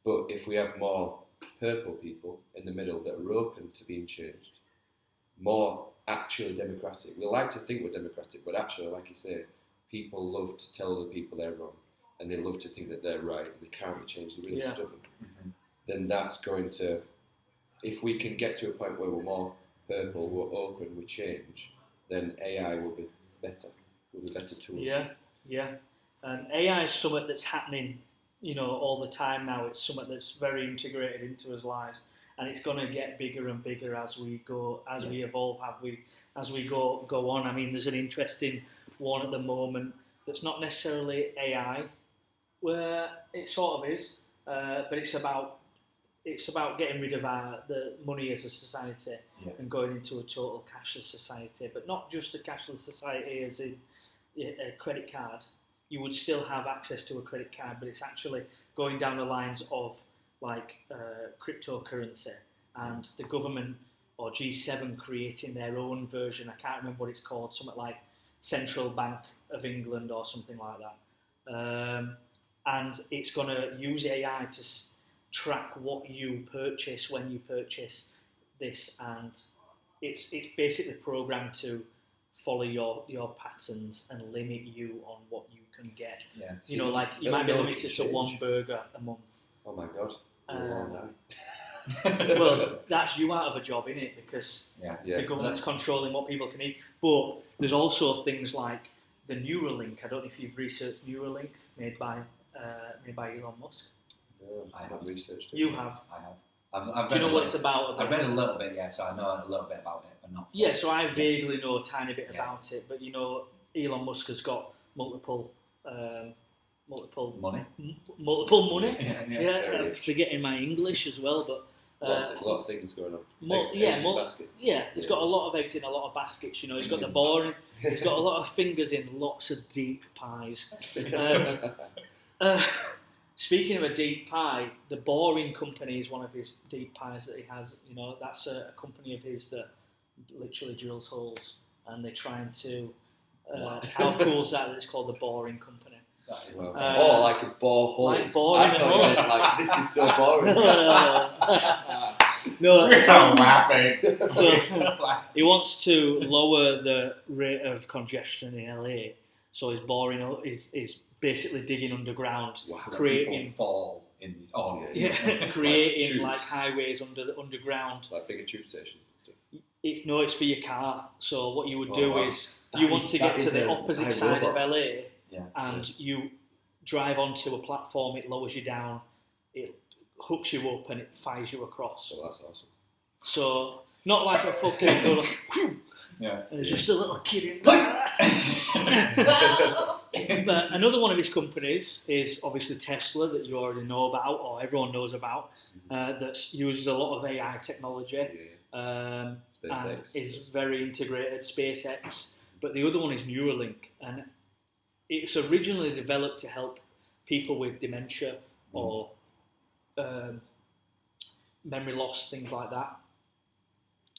But if we have more purple people in the middle that are open to being changed, more actually democratic, we like to think we're democratic, but actually, like you say, people love to tell other people they're wrong, and they love to think that they're right, and they can't be changed, they're really stubborn. Then that's going to, if we can get to a point where we're more purple, we're open, we change, then AI will be better. Will be better tools. Yeah. And AI is something that's happening, all the time now. It's something that's very integrated into our lives, and it's going to get bigger and bigger as we go, we evolve, as we go on. I mean, there's an interesting one at the moment that's not necessarily AI, where it sort of is, but it's about getting rid of the money as a society and going into a total cashless society, but not just a cashless society as in a credit card. You would still have access to a credit card, but it's actually going down the lines of cryptocurrency, and the government or G7 creating their own version. I can't remember what it's called, something like Central Bank of England or something like that. And it's going to use AI to track what you purchase when you purchase this, and it's basically programmed to follow your patterns and limit you on what you can get. Yeah. You might be limited to one burger a month. Oh my God. Well, that's you out of a job, innit? Because the government's controlling what people can eat. But there's also things like the Neuralink. I don't know if you've researched Neuralink, made by Elon Musk. No, I have researched it. You have. I have. I've Do you know what it's about? I've read a little bit, so I know a little bit about it, but not. Yeah, so I vaguely know a tiny bit about it, but Elon Musk has got multiple multiple Money. multiple money. Yeah. I'm rich. forgetting my English as well, but. A lot of things going on. Eggs in baskets. He's got a lot of eggs in a lot of baskets. You know, he's got the boring. He's got a lot of fingers in lots of deep pies. Speaking of a deep pie, the Boring Company is one of his deep pies that he has. You know, that's a company of his that literally drills holes, and they're trying to. How cool is that? It's called the Boring Company. Like a bore hole. Like boring I thought you meant like this is so boring. No, I'm laughing. So he wants to lower the rate of congestion in LA. So he's boring. Is basically digging underground, creating fall in these. Oh creating Like like highways underground. Like bigger tube stations and stuff. It's for your car. So what you would do is you want to get to the opposite side of LA, and you drive onto a platform. It lowers you down. It hooks you up and it fires you across. So that's awesome. So not like a fucking go like, Yeah. and there's just a little kid in there. But another one of his companies is obviously Tesla, that you already know about, or everyone knows about, that uses a lot of AI technology and is very integrated, SpaceX. But the other one is Neuralink, and it's originally developed to help people with dementia or memory loss, things like that.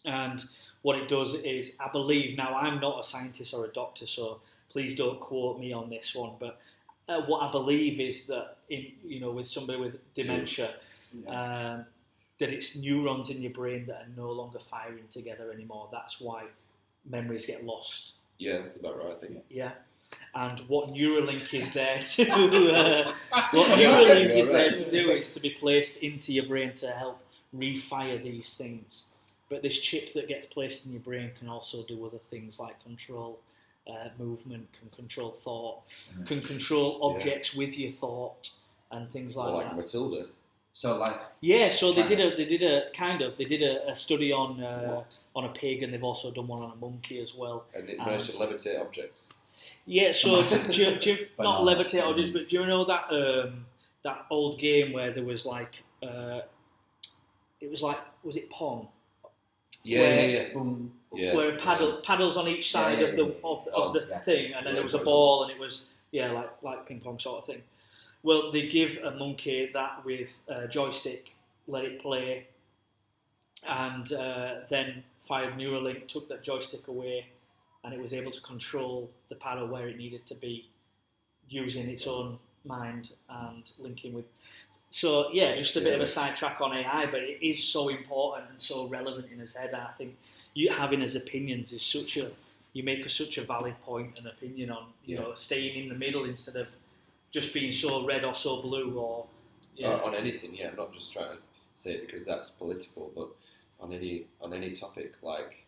And what it does is, I believe, now I'm not a scientist or a doctor, so please don't quote me on this one, but what I believe is that with somebody with dementia, that it's neurons in your brain that are no longer firing together anymore. That's why memories get lost. Yeah, that's about right, I think. Yeah. And what Neuralink is there to do is to be placed into your brain to help refire these things. But this chip that gets placed in your brain can also do other things like control movement, can control thought, can control objects with your thought and things like that. Like Matilda. So they did a study on a pig, and they've also done one on a monkey as well. And it managed to levitate objects. Yeah, so not levitate objects, but do you know that that old game where there was like was it Pong? Yeah. Where paddles on each side of the thing, and then there was a ball, and it was like ping pong sort of thing. Well, they give a monkey that with a joystick, let it play, and then fired Neuralink, took that joystick away, and it was able to control the paddle where it needed to be, using its own mind and linking with. So just a bit of a sidetrack on AI, but it is so important and so relevant in his head. And I think you having his opinions is you make such a valid point and opinion on staying in the middle instead of just being so red or so blue or on anything. I'm not just trying to say it because that's political, but on any topic, like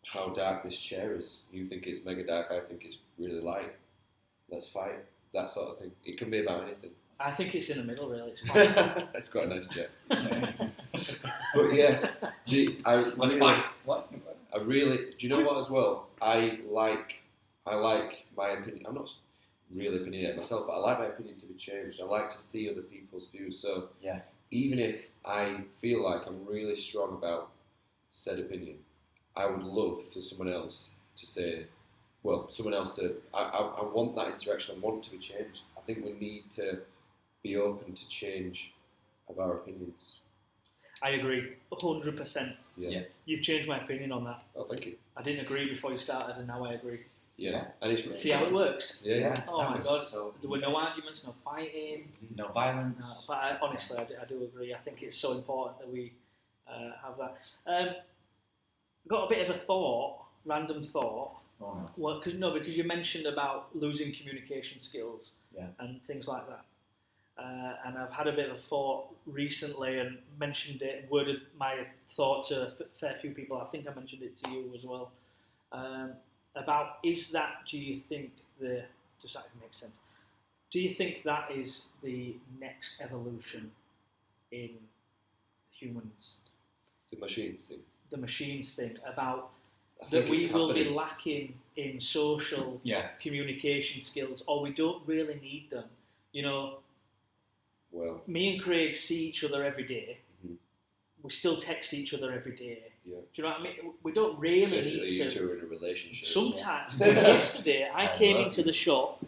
how dark this chair is. You think it's mega dark, I think it's really light. Let's fight. That sort of thing. It can be about anything. I think it's in the middle, really. It's fine. It's quite a nice chair. But yeah, I really. Do you know what as well? I like my opinion. I'm not really opinionated myself, but I like my opinion to be changed. I like to see other people's views. So even if I feel like I'm really strong about said opinion, I would love for someone else to say, well, someone else to. I want that interaction. I want to be changed. I think we need to be open to change of our opinions. I agree, 100%. Yeah. You've changed my opinion on that. Oh, thank you. I didn't agree before you started, and now I agree. Yeah. And it's See how it works? Yeah. Oh my God. There were no arguments, no fighting. No violence. No, but honestly, I do agree. I think it's so important that we have that. Got a bit of a random thought. Oh no. Well, because you mentioned about losing communication skills and things like that. And I've had a bit of a thought recently and mentioned it and worded my thought to a fair few people. I think I mentioned it to you as well. About do you think does that make sense? Do you think that is the next evolution in humans? The machines thing. The machines thing about that we will be lacking in social Yeah. communication skills, or we don't really need them. You know, Well, me and Craig see each other every day. Mhm. We still text each other every day. Yeah. Do you know what I mean? We don't really basically, need you to. two are in a relationship. Sometimes, yesterday I came into the shop.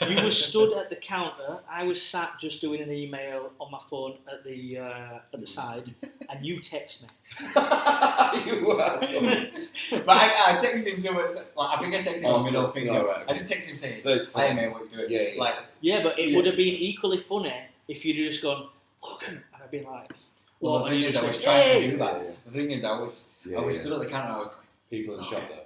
You were stood at the counter. I was sat just doing an email on my phone at the side, and you text me. You are so... But I texted him so much. Like, I think I texted him Oh, on middle so- finger. oh, right, okay. I didn't text him saying, So it's "Hey fun. mate, what you doing?" Yeah, yeah. Like, Yeah, but it Yeah. would have been equally funny if you'd just gone, Logan, and I'd been like, well, what? the thing And is, you I was just trying went, to do "Hey!" that. The thing is, I was stood at the counter. I was going, People in the shop though.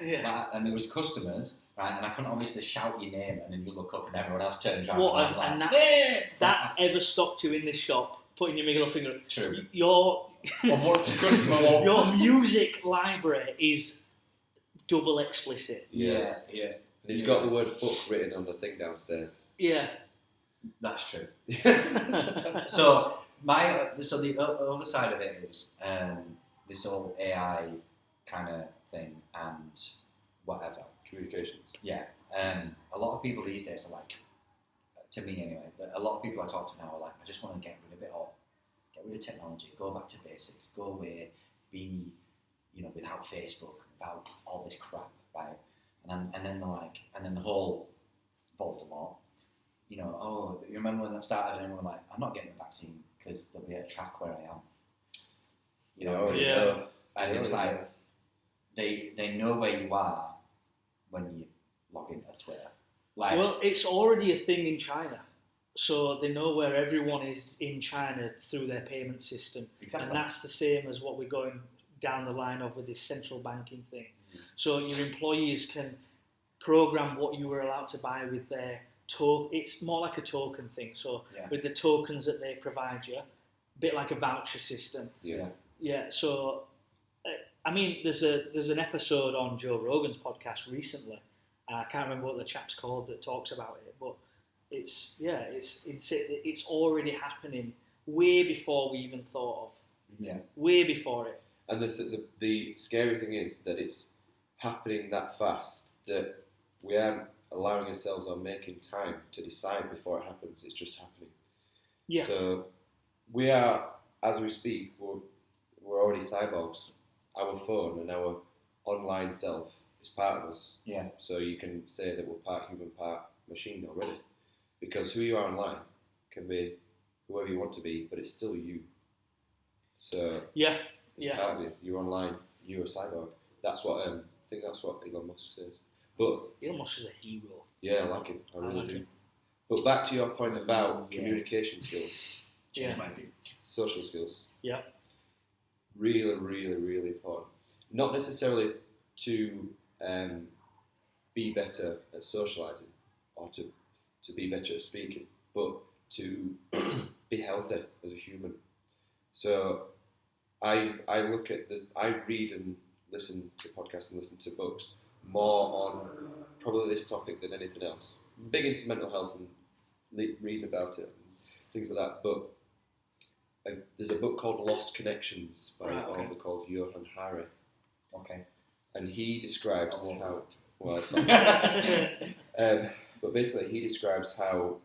Yeah. and there was customers, right? And I couldn't obviously shout your name, and then you look up, and everyone else turns around. What, and, and I'm like, that's- "Yeah!" That's ever stopped you in this shop, putting your middle finger. true. Your Or what's a customer? Or your music library is double explicit. yeah. And he's got the word fuck written on the thing downstairs. Yeah. That's true. So the other side of it is this whole AI kind of thing and whatever. Communications. Yeah. A lot of people these days are like, to me anyway, a lot of people I talk to now are like, I just want to get rid of it all. Get rid of technology, go back to basics, go away, be, without Facebook, without all this crap, right? And then they're like, and then the whole Voldemort, oh, you remember when that started and everyone was like, I'm not getting the vaccine because there'll be a track where I am. Yeah. And it's like, they know where you are when you log into Twitter. Like, Well, it's already a thing in China. So they know where everyone is in China through their payment system. exactly. And that's the same as what we're going down the line of with this central banking thing. So your employees can program what you were allowed to buy with their it's more like a token thing. So Yeah. with the tokens that they provide you, a bit like a voucher system. Yeah. Yeah. So I mean, there's an episode on Joe Rogan's podcast recently. I can't remember what the chap's called that talks about it, but it's already happening way before we even thought of. Yeah. Way before it. And the scary thing is that it's happening that fast that we aren't allowing ourselves or making time to decide before it happens. It's just happening. Yeah. So we are, as we speak, we're already cyborgs. Our phone and our online self is part of us. Yeah. So you can say that we're part human, part machine already. Because who you are online can be whoever you want to be, but it's still you. So Yeah. it's Yeah. part of you. You're online, you're a cyborg. That's what I think that's what Elon Musk says. But Elon Musk is a hero. yeah, I like him. I really like do. him. But back to your point about Yeah. communication skills, Change Yeah. my view. social skills. Yeah. Really, really, really important. Not necessarily to be better at socialising or to be better at speaking, but to be healthy as a human. So I look at I read and listen to podcasts and listen to books more on probably this topic than anything else. I'm big into mental health and reading about it and things like that, but there's a book called Lost Connections by an author called Johann Hari, Okay. and he describes Oh, how well it's not, but basically he describes how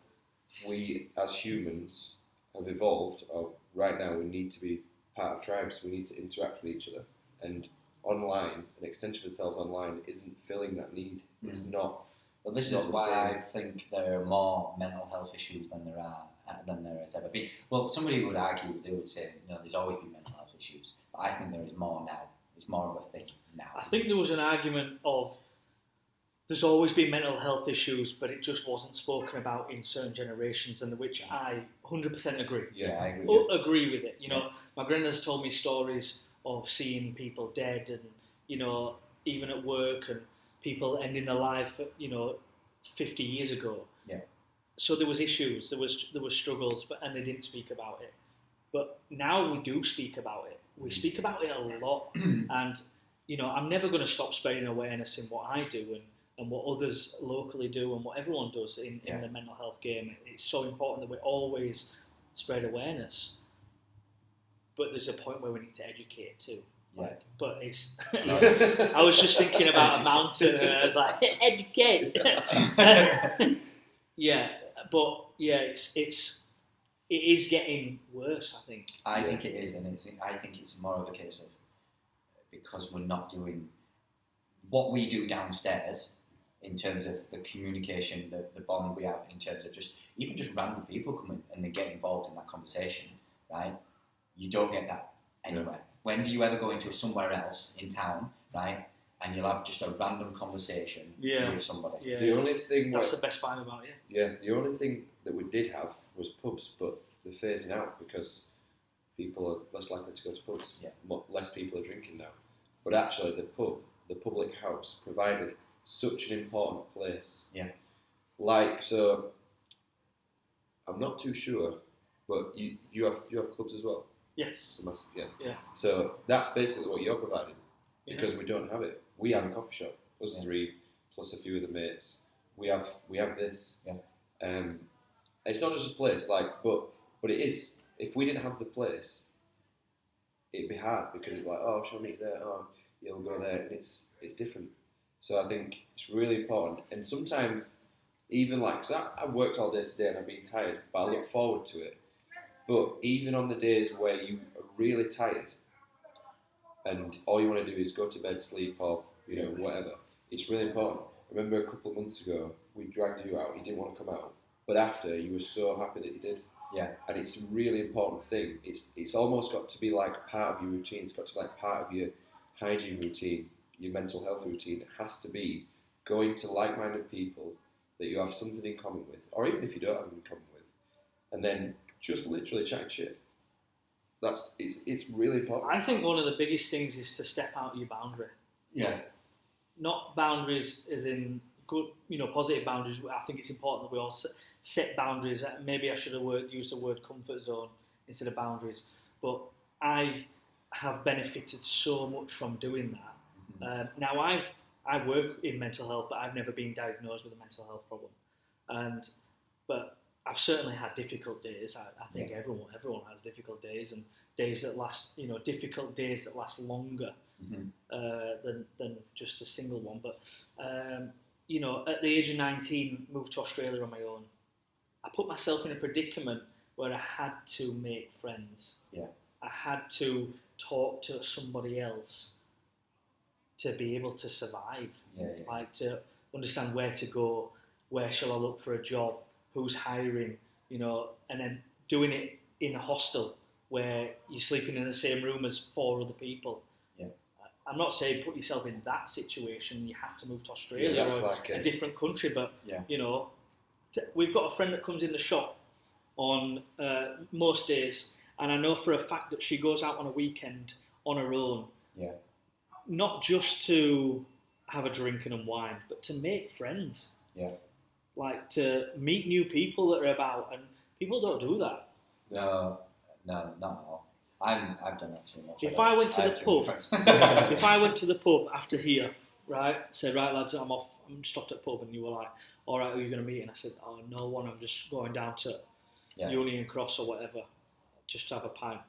we as humans have evolved. Or right now we need to be part of tribes. We need to interact with each other, and online, an extension of ourselves online isn't filling that need. It's not. Well, this It's is not the why same. I think there are more mental health issues than there has ever been. Well, somebody would argue, they would say, there's always been mental health issues, but I think there is more now. It's more of a thing now. I think there was an argument of there's always been mental health issues, but it just wasn't spoken about in certain generations, and which I 100% agree. Yeah, I agree. Agree with it. My granddad's told me stories of seeing people dead, and even at work, and people ending their life, 50 years ago. Yeah. So there was issues, there was struggles, and they didn't speak about it. But now we do speak about it. We speak about it a lot, and I'm never going to stop spreading awareness in what I do and what others locally do and what everyone does in the mental health game. It's so important that we always spread awareness. But there's a point where we need to educate too. Yeah. But it's. I was just thinking about a mountain, and I was like, educate. Yeah, but yeah, it is getting worse. I think. I think it is, and I think it's more of a case of because we're not doing what we do downstairs in terms of the communication, the bond we have in terms of just random people coming and they get involved in that conversation, right? You don't get that anywhere. When do you ever go into somewhere else in town, right? And you'll have just a random conversation with somebody. Yeah. The only thing that's the best part about it. Yeah, the only thing that we did have was pubs, but they're phasing out because people are less likely to go to pubs. Yeah. Less people are drinking now. But actually, the public house, provided such an important place. Yeah. Like, so, I'm not too sure, but you have clubs as well. Yes. Yeah. Yeah. So that's basically what you're providing, because we don't have it. We have a coffee shop, us three, plus a few of the mates. We have this. Yeah. It's not just a place, but it is. If we didn't have the place, it'd be hard because it's like, oh, shall I meet there? Oh, yeah, we'll go there, and it's different. So I think it's really important. And sometimes, even so I've worked all day today and I've been tired, but I look forward to it. But even on the days where you are really tired, and all you want to do is go to bed, sleep, or whatever, it's really important. I remember a couple of months ago, we dragged you out. You didn't want to come out, but after, you were so happy that you did. Yeah. And it's a really important thing. It's almost got to be like part of your routine. It's got to be like part of your hygiene routine, your mental health routine. It has to be going to like-minded people that you have something in common with, or even if you don't have in common with, and then just literally chat shit. It's really important. I think one of the biggest things is to step out your boundary. Yeah. Not boundaries as in good, positive boundaries. I think it's important that we all set boundaries. Maybe I should have used the word comfort zone instead of boundaries. But I have benefited so much from doing that. Mm-hmm. Now I work in mental health, but I've never been diagnosed with a mental health problem. But I've certainly had difficult days. I think everyone has difficult days, and days that last, difficult days that last longer than just a single one. But at the age of 19, moved to Australia on my own. I put myself in a predicament where I had to make friends. Yeah. I had to talk to somebody else to be able to survive. Like to understand where to go, where shall I look for a job, who's hiring, and then doing it in a hostel where you're sleeping in the same room as 4 other people. Yeah. I'm not saying put yourself in that situation. You have to move to Australia or a different country, but we've got a friend that comes in the shop on most days, and I know for a fact that she goes out on a weekend on her own. Yeah. Not just to have a drink and unwind, but to make friends. Yeah. Like to meet new people that are about, and people don't do that. No, not at all. I've done that too much. If I went to the pub, if I went to the pub after here, right, said, right lads, I'm just off at the pub, and you were like, all right, who are you going to meet? And I said, oh, no one, I'm just going down to Union Cross or whatever, just to have a pint.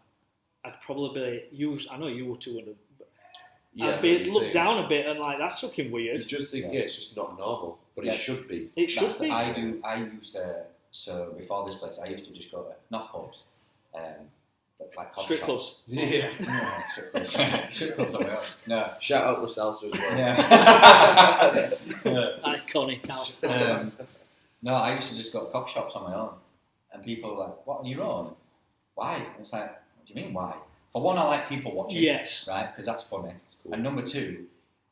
I'd probably use, I know you were too, but I'd be looked down a bit and like, that's fucking weird. It's just it's just not normal, but it should be. It should be. I used to, so before this place, I used to just go to, not pubs, but like coffee strip clubs. Yes. No, strip clubs. Strip clubs on my own. No. Shout out to Salsa as well. Yeah. Iconic out. No, I used to just go to coffee shops on my own, and people were like, what, on your own? Why? And it's like, what do you mean, why? For one, I like people watching. Yes. Right? Because that's funny. Cool. And number 2,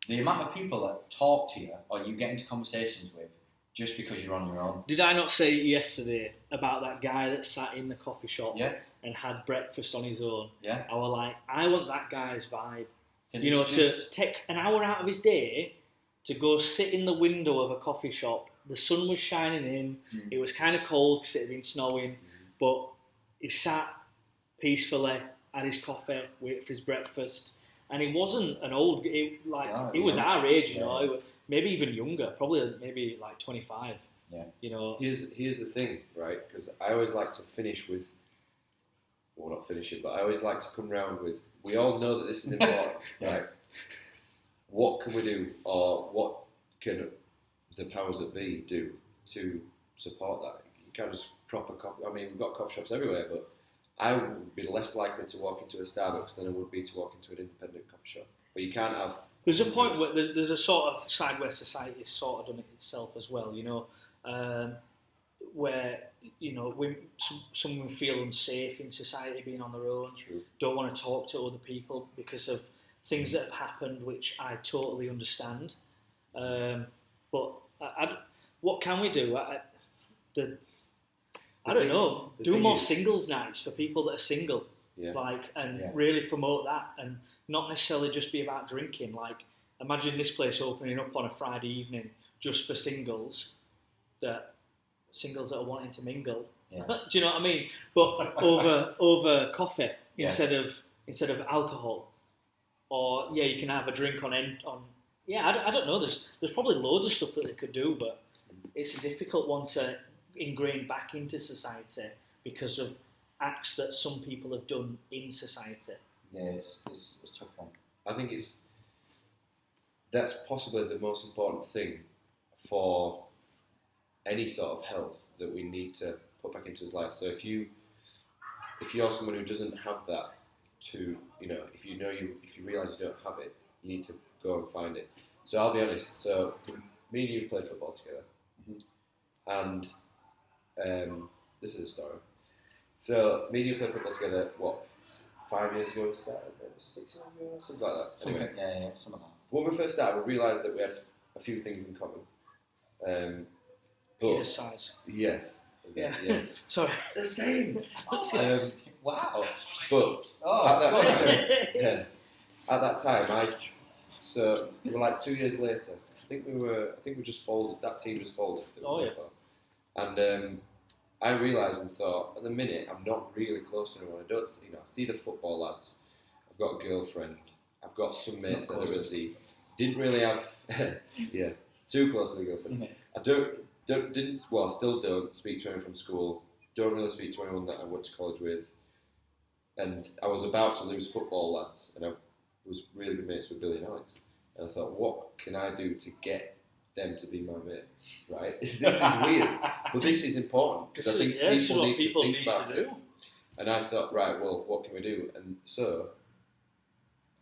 the amount of people that talk to you or you get into conversations with just because you're on your own. Did I not say yesterday about that guy that sat in the coffee shop Yeah. and had breakfast on his own? Yeah. I was like, I want that guy's vibe. It's to take an hour out of his day to go sit in the window of a coffee shop. The sun was shining in. It was kind of cold because it had been snowing, but he sat peacefully, had his coffee, waited for his breakfast, and he wasn't an old. He was our age, you know, maybe even younger, probably maybe like 25. Yeah. You know. Here's the thing, right? Because I always like to finish with Well, not finish it, but I always like to come round with. We all know that this is important, right? What can we do, or what can the powers that be do to support that? You can't just proper coffee. I mean, we've got coffee shops everywhere, but I would be less likely to walk into a Starbucks than I would be to walk into an independent coffee shop. But you can't have. There's a point where there's a sort of side where society has sort of done it itself as well, where, when someone feel unsafe in society being on their own, True. don't want to talk to other people because of things that have happened, which I totally understand. But what can we do? I don't know. Do more singles nights for people that are single, really promote that, and not necessarily just be about drinking. Like, imagine this place opening up on a Friday evening just for singles that are wanting to mingle. Yeah. Do you know what I mean? But over coffee instead of alcohol, or you can have a drink on. I don't know. There's probably loads of stuff that they could do, but it's a difficult one to ingrain back into society because of acts that some people have done in society. Yeah, it's a tough one. I think that's possibly the most important thing for any sort of health that we need to put back into his life. So if you're someone who doesn't have that, if you realise you don't have it, you need to go and find it. So I'll be honest. So me and you played football together, and this is a story. So me and you played football together. What, 5 years ago? 6 years ago, something like that. Anyway, Some of that. when we first started, we realised that we had a few things in common. Penis size. Yes. Yeah. Yeah. Sorry. The same. Wow. But at that time, so we were like 2 years later. I think we just folded. That team just folded. And I realised and thought, at the minute, I'm not really close to anyone. I don't, I see the football lads. I've got a girlfriend. I've got some mates that I really see. Didn't really have, too close to a girlfriend. I still don't speak to anyone from school. Don't really speak to anyone that I went to college with. And I was about to lose football lads, and I was really good mates with Billy and Alex. And I thought, what can I do to get them to be my mates? Right? This is weird, but this is important because I think people need to think about it. And I thought, right, well, what can we do? And so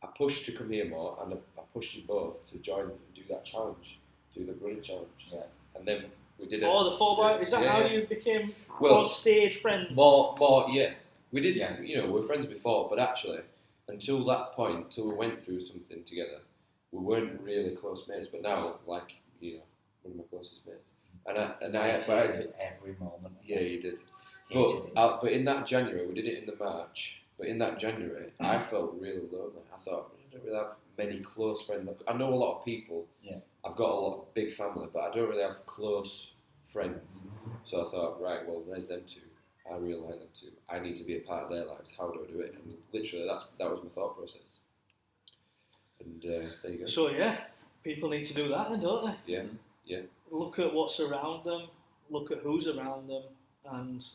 I pushed to come here more, and I pushed you both to join and do that challenge, do the running challenge. Yeah. And then we did it. Oh, the 4x. Is that how you became on stage friends? More, yeah. We did, we were friends before, but actually, until that point, until we went through something together, we weren't really close mates. But now, one of my closest mates. And I hated every moment. Yeah, you did. Hated But in that January, we did it in the March. But in that January, I felt really lonely. I thought, I don't really have many close friends. I know a lot of people. Yeah. I've got a lot of big family, but I don't really have close friends. So I thought, right, well, there's them two. I really like them too. I need to be a part of their lives. How do I do it? And literally, that was my thought process. And there you go. So people need to do that, then, don't they? Yeah, yeah. Look at what's around them. Look at who's around them, and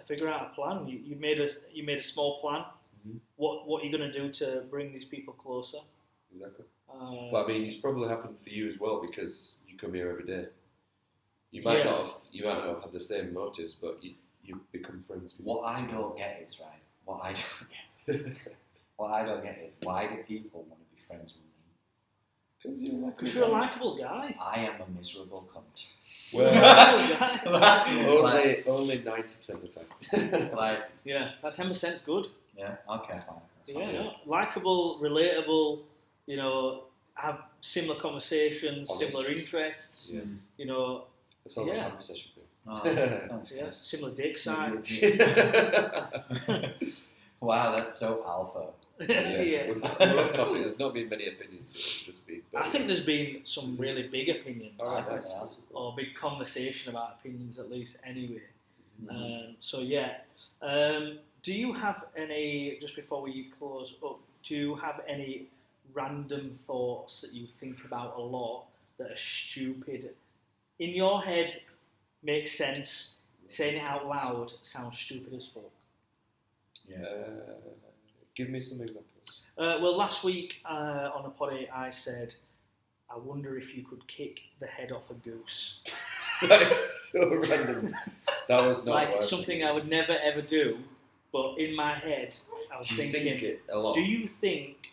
figure out a plan. You made a small plan. Mm-hmm. What are you going to do to bring these people closer? Exactly. Well, I mean, it's probably happened for you as well because you come here every day. You might not have had the same motives, but you become friends with What I don't get is, right, what I don't get is, why do people want to be friends with me? Because you're a likeable guy. I am a miserable cunt. Well, only 90% of the time. That 10%'s good. Yeah, okay, fine. Likeable, relatable, have similar conversations, similar interests, That's all I'm possession for. Similar dick size. Wow, that's so alpha. We're off topic. There's not been many opinions. Just been. I think there's been some really big opinions, Nice. or big conversation about opinions at least. Anyway, do you have any? Just before we close up, do you have any random thoughts that you think about a lot that are stupid? In your head, makes sense. Saying it out loud sounds stupid as fuck. Yeah. Give me some examples. Well, last week on a poddy, I said, I wonder if you could kick the head off a goose. That is so random. That was not like something I would never ever do, but in my head, I was thinking, think it a lot. do you think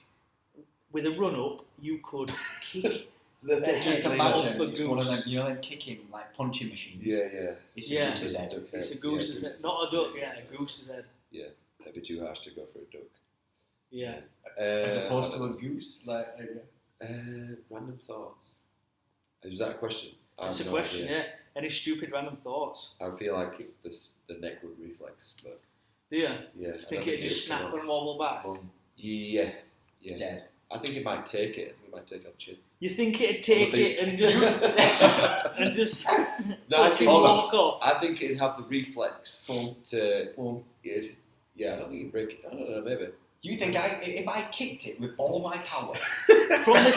with a run up you could kick Just head imagine off a it's one of them, goose? you know, them kicking like punching machines. Yeah. It's Yeah. a goose's head. It's a goose's head, not a duck. Yeah, a goose's head. Yeah, that'd be too harsh to go for a duck. Yeah. As opposed I to a don't goose, like. know. Random thoughts. Is that a question? I It's a have no question. idea. Yeah. Any stupid random thoughts? I feel like the neck would reflex, but Do you? yeah. You think it'd just snap and wobble back? Yeah. Dead. I think it might take it. I think it might take on chin. You think it'd take it and just and just No, I fucking think walk off? I think it'd have the reflex Boom. to. Boom. Yeah, I don't think it'd break it. I don't know, maybe. You think if I kicked it with all my power? From the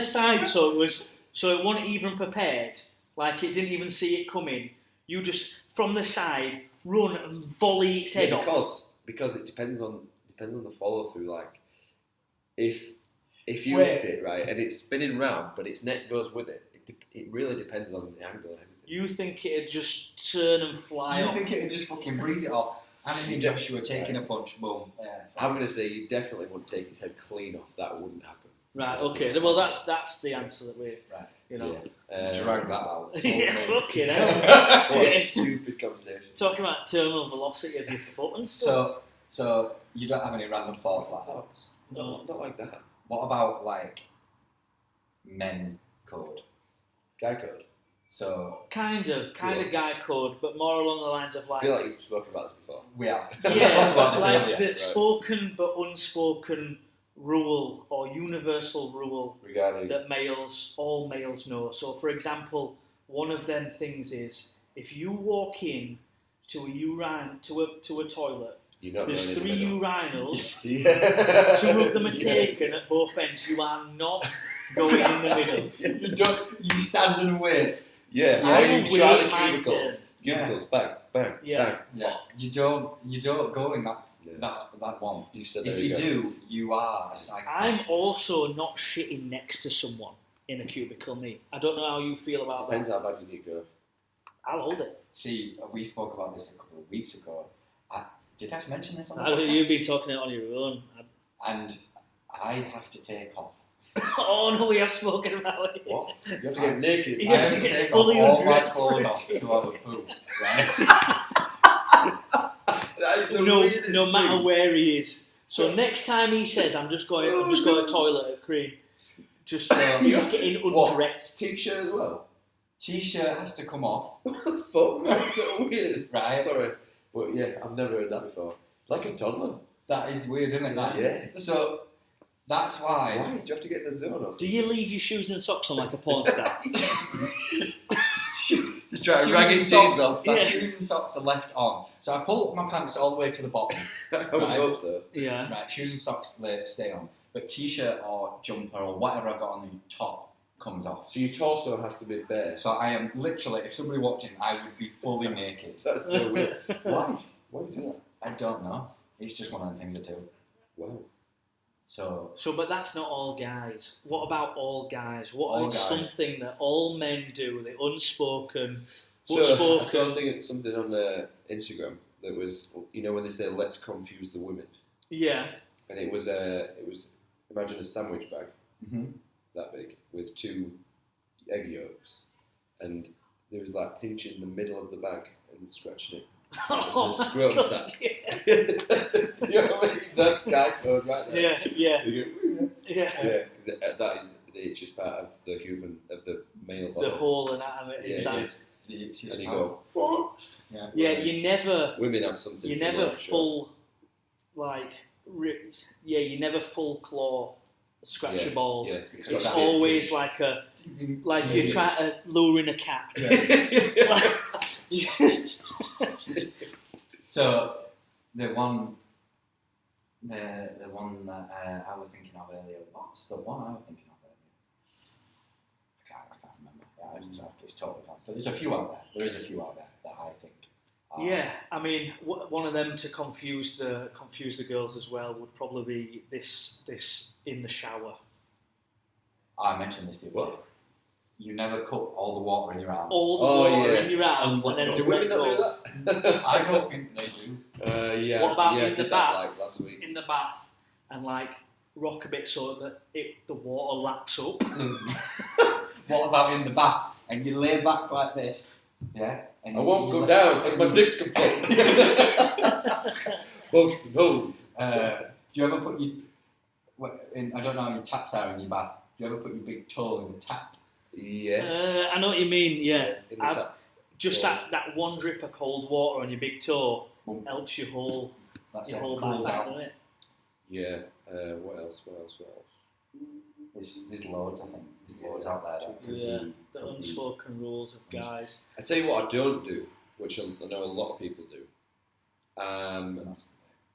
side, so it wasn't even prepared. Like it didn't even see it coming. You just from the side run and volley its head off. Because it depends on the follow through. Like if you Wait. hit it right and it's spinning round, but its neck goes with it. It really depends on the angle and everything. You think it'd just turn and fly You off? think it'd just fucking breeze it off? And then Joshua taking a punch, boom. Yeah. I'm going to say you definitely wouldn't take his head clean off. That wouldn't happen. Right. Okay. Well, that's the answer that we. Right. You know. Drag that out. Yeah. Fucking hell. What a stupid conversation. Talking about terminal velocity of your foot and stuff. So you don't have any random thoughts like that? No, not like that. What about like men code? Guy code. So Kind of guy code, but more along the lines of I like. feel like you've spoken about this before. we have. Yeah, about this like earlier. the spoken but unspoken rule or universal rule Regarding that all males know. So, for example, one of them things is if you walk in to a toilet, you're not there's going in 3 the middle. urinals, Yeah. 2 of them are taken at both ends. You are not going in the middle. You stand and wait. Yeah. I Or you will try wait the my cubicles. turn. Cubicles. Bang. Bang. Yeah. Bang. Yeah. You don't go in that Yeah. that one. You said If there you go. do, you are a psychopath. I'm also not shitting next to someone in a cubicle, me. I don't know how you feel about Depends that. how bad you need to go. I'll hold it. See, we spoke about this a couple of weeks ago. Did I mention this on the I don't, podcast? you've been talking it on your own. And I have to take off. Oh no, we have spoken about it. What? You have to get naked. Yeah. I have to It's take fully off all my undressed. clothes off to have a poo, right? That is the No weirdest matter thing. where he is. So next time he says, "I'm just going to the toilet at Cream," just he's getting What? undressed. T-shirt as well. T-shirt has to come off, Fuck, that's so weird. right? Sorry, but yeah, I've never heard that before. Like a toddler. That is weird, isn't it? That? Yeah. So that's why. Why? Do you have to get in the zone or Do something? you leave your shoes and socks on like a porn star? Just try to Shoes rag and his socks, jeans off. Yeah. shoes and socks are left on. So I pull up my pants all the way to the bottom. I would Right. hope so. Yeah. Right, shoes and socks stay on. But t-shirt or jumper or whatever I got on the top comes off. So your torso has to be bare. So I am literally, if somebody walked in, I would be fully naked. That's so weird. Why? Why do you do that? I don't know. It's just one of the things I do. Wow. So But that's not all guys. What about all guys? What All is guys. something that all men do? The unspoken, So I saw unspoken. something on Instagram that was, when they say "let's confuse the women," Yeah. and it was imagine a sandwich bag that big with 2 egg yolks, and there was like pinching the middle of the bag and scratching it. Oh, The scrotum God, sack. yeah. You know what I mean? That's guy code right there. Yeah. You go, Yeah. yeah, because that is the itchiest part of the male body. The whole anatomy is Yeah, that. it's just And you how- go, yeah. Yeah, you never. women have something. You for never life, sure. full, you never full claw scratch Yeah, your balls. yeah, It's gotta be a always pinch. like you're trying to lure in a cat. So the one that I was thinking of earlier. What's the one I was thinking of earlier? I can't remember. Yeah, it's totally gone. But there's a few out there. There is a few out there that I think Yeah, I mean, one of them to confuse the girls as well would probably be this in the shower. I mentioned this to you. What? You never cut all the water in your arms. All the water in your arms, and then Do let women not go. do that? I don't think they do. Yeah. What about yeah, in the did bath? That, like, last week. In the bath, and like rock a bit so that the water laps up. What about in the bath? And you lay back like this, yeah? And I won't go down because my dick can fall. Both and hold. Do you ever put your... I don't know how your taps are in your bath. Do you ever put your big toe in the tap? Yeah. I know what you mean, yeah. In the tap. Just that one drip of cold water on your big toe helps your whole bath out, doesn't it? Yeah. What else? There's loads, I think. There's loads out there. That could Yeah, be, the could be- unspoken rules of guys. I tell you what I don't do, which I know a lot of people do.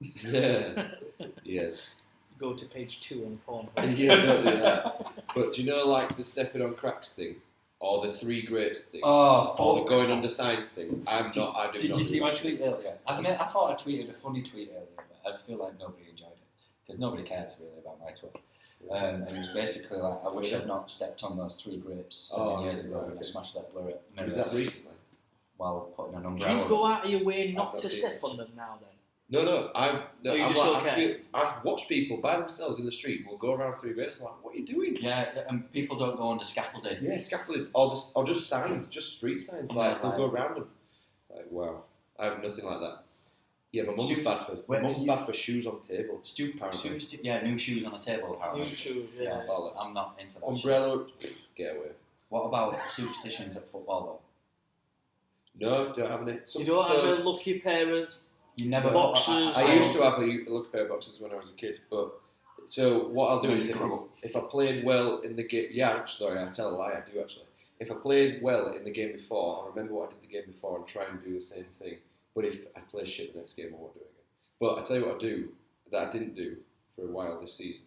Yeah. Yes. Go to page 2 on porn. Yeah, don't do that. But do you know, like the stepping on cracks thing, or the 3 greats thing, Oh, or the fuck. going under signs thing? I do not. Did you see do my that. tweet earlier? I thought I tweeted a funny tweet earlier, but I feel like nobody enjoyed it because nobody cares really about my tweet. And it was basically like, I wish I'd not stepped on those 3 grapes 7 years ago when I smashed that mirror Was that recently? while putting an Do umbrella. you go out of your way not not to seen step it. on them now then? No. I'm Oh, you like, just don't care? I watch people by themselves in the street. Will go around 3 greats. I'm like, what are you doing? Yeah, and people don't go under scaffolding. Yeah, scaffolding, or just signs, just street signs. Like Yeah, they'll right. go around them. Like wow, I have nothing like that. Yeah, my mum's Shoes- bad for Wait, mum's you- bad for shoes on table. Apparently. New shoes on the table apparently. New shoes, Yeah, yeah. bollocks. I'm not into that. Umbrella, get away. Shit. What about superstitions at football No, don't have any. You don't have a lucky pair of... though? You never Boxers. I used to have a look pair of boxes when I was a kid, but so what I'll do is if I played well in the game, I tell a lie, I do actually. If I played well in the game before, I'll remember what I did the game before and try and do the same thing. But if I play shit the next game, I won't do it again. But I tell you what I do that I didn't do for a while this season.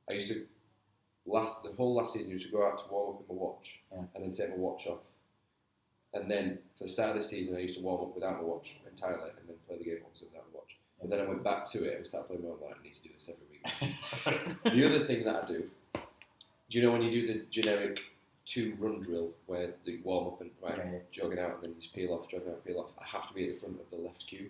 I used to the whole last season I used to go out to warm up in my watch and then take my watch off. And then for the start of the season, I used to warm up without my watch entirely, and then play the game obviously without my watch. And then I went back to it and started playing more. I'm like, I need to do this every week. The other thing that I do you know when you do the generic 2 run drill where you warm up and jogging out and then you just peel off, jogging out, peel off? I have to be at the front of the left queue.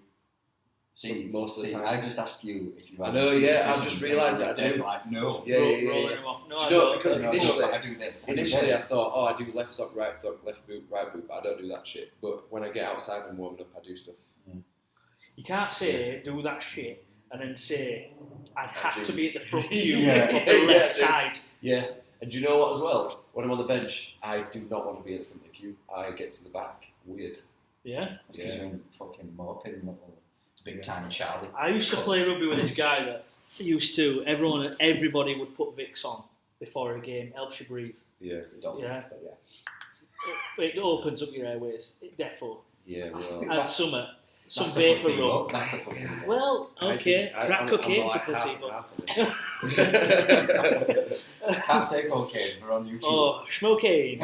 Most of the time. I just asked you if you I had know, any yeah, I've superstitions, just realised and that I you're do. like, no. Yeah. Rolling them off. No, Do I you know, don't. because initially, I do this. Initially, I thought, I do left sock, left boot, right boot, but I don't do that shit. But when I get outside and warming up, I do stuff. You can't say, do that shit, and then say, I'd have do. to be at the front queue Yeah. of the left side. Yeah, and do you know what as well? When I'm on the bench, I do not want to be at the front of the queue. I get to the back. Weird. Yeah. It's because you're fucking moping, little big time Charlie. I used to play rugby with this guy that used to, everybody would put Vicks on before a game, helps you breathe. Yeah. Don't, Yeah. but yeah. It opens up your airways, defo. Yeah, well. And some That's a vapor placebo. rub. That's a placebo. Well, okay, crack cocaine's a placebo. Can't say cocaine, we're on YouTube. Oh, schmokane.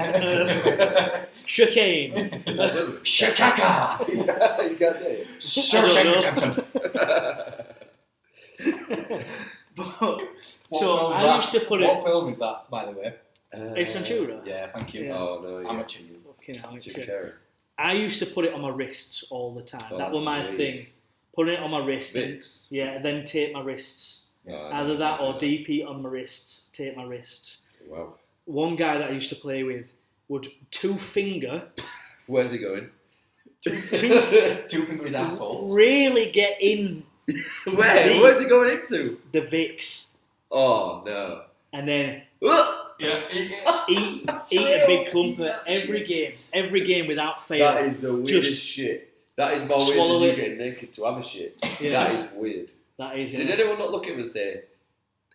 Chicane. Is that German? Shakaka! You can't say it. Sir So I used to put What it. film is that, by the way? Ace Ventura. Yeah, thank you. Yeah. Oh, no, yeah. Amateur you. Fucking hell, Jim shit. Carrey. I used to put it on my wrists all the time. Oh, that that's was my weird. thing. Putting it on my wrist. Vicks. Yeah, then tape my wrists. Oh, Either no, that or no. DP on my wrists, tape my wrists. Wow. One guy that I used to play with would 2-finger, Where's he going? Two finger his asshole. really get in Where? Where's he going into? the Vicks, Oh, no. and then Yeah. eat a big clump at every game without fail. That is the weirdest Just shit. That is more weird swallow than you it. getting naked to have a shit. Yeah. That is weird. That is. Did anyone not look at him and say,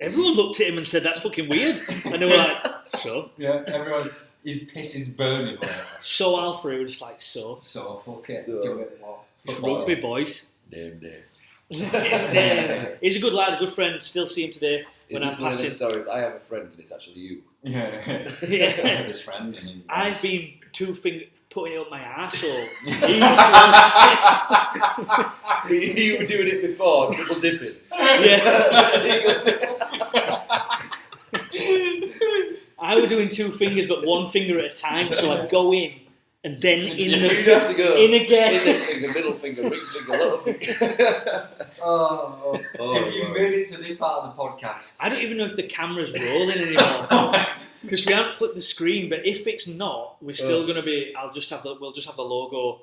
Everyone looked at him and said, "That's fucking weird," and they were like, "So." Yeah, everyone, his piss is burning. So Alfred was just like, "So." So, fuck it. So- Do it. What? It's Football. rugby, boys. name names? He's a good lad, a good friend. Still see him today when Is I'm this one of them passing. stories? I have a friend and it's actually you. Yeah. Yeah. His friend. And I've been putting it up my arsehole. You were doing it before, double dipping. Yeah. I was doing 2 fingers, but 1 finger at a time. So I'd go in and then You'd have to go in again. index finger, middle finger, ring finger, little finger. If you've made it to this part of the podcast, I don't even know if the camera's rolling anymore because we haven't flipped the screen. But if it's not, we're still going to be. We'll just have the logo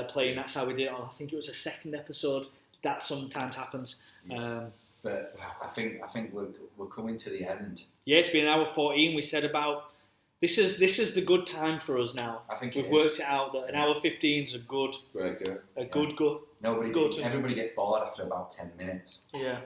playing. That's how we did it. I think it was a second episode. That sometimes happens. but I think we're coming to the end. Yeah, it's been an hour 14. We said about this is the good time for us now. I think we've worked it out that an hour 15 is a good go. Everybody gets bored after about 10 minutes. Yeah.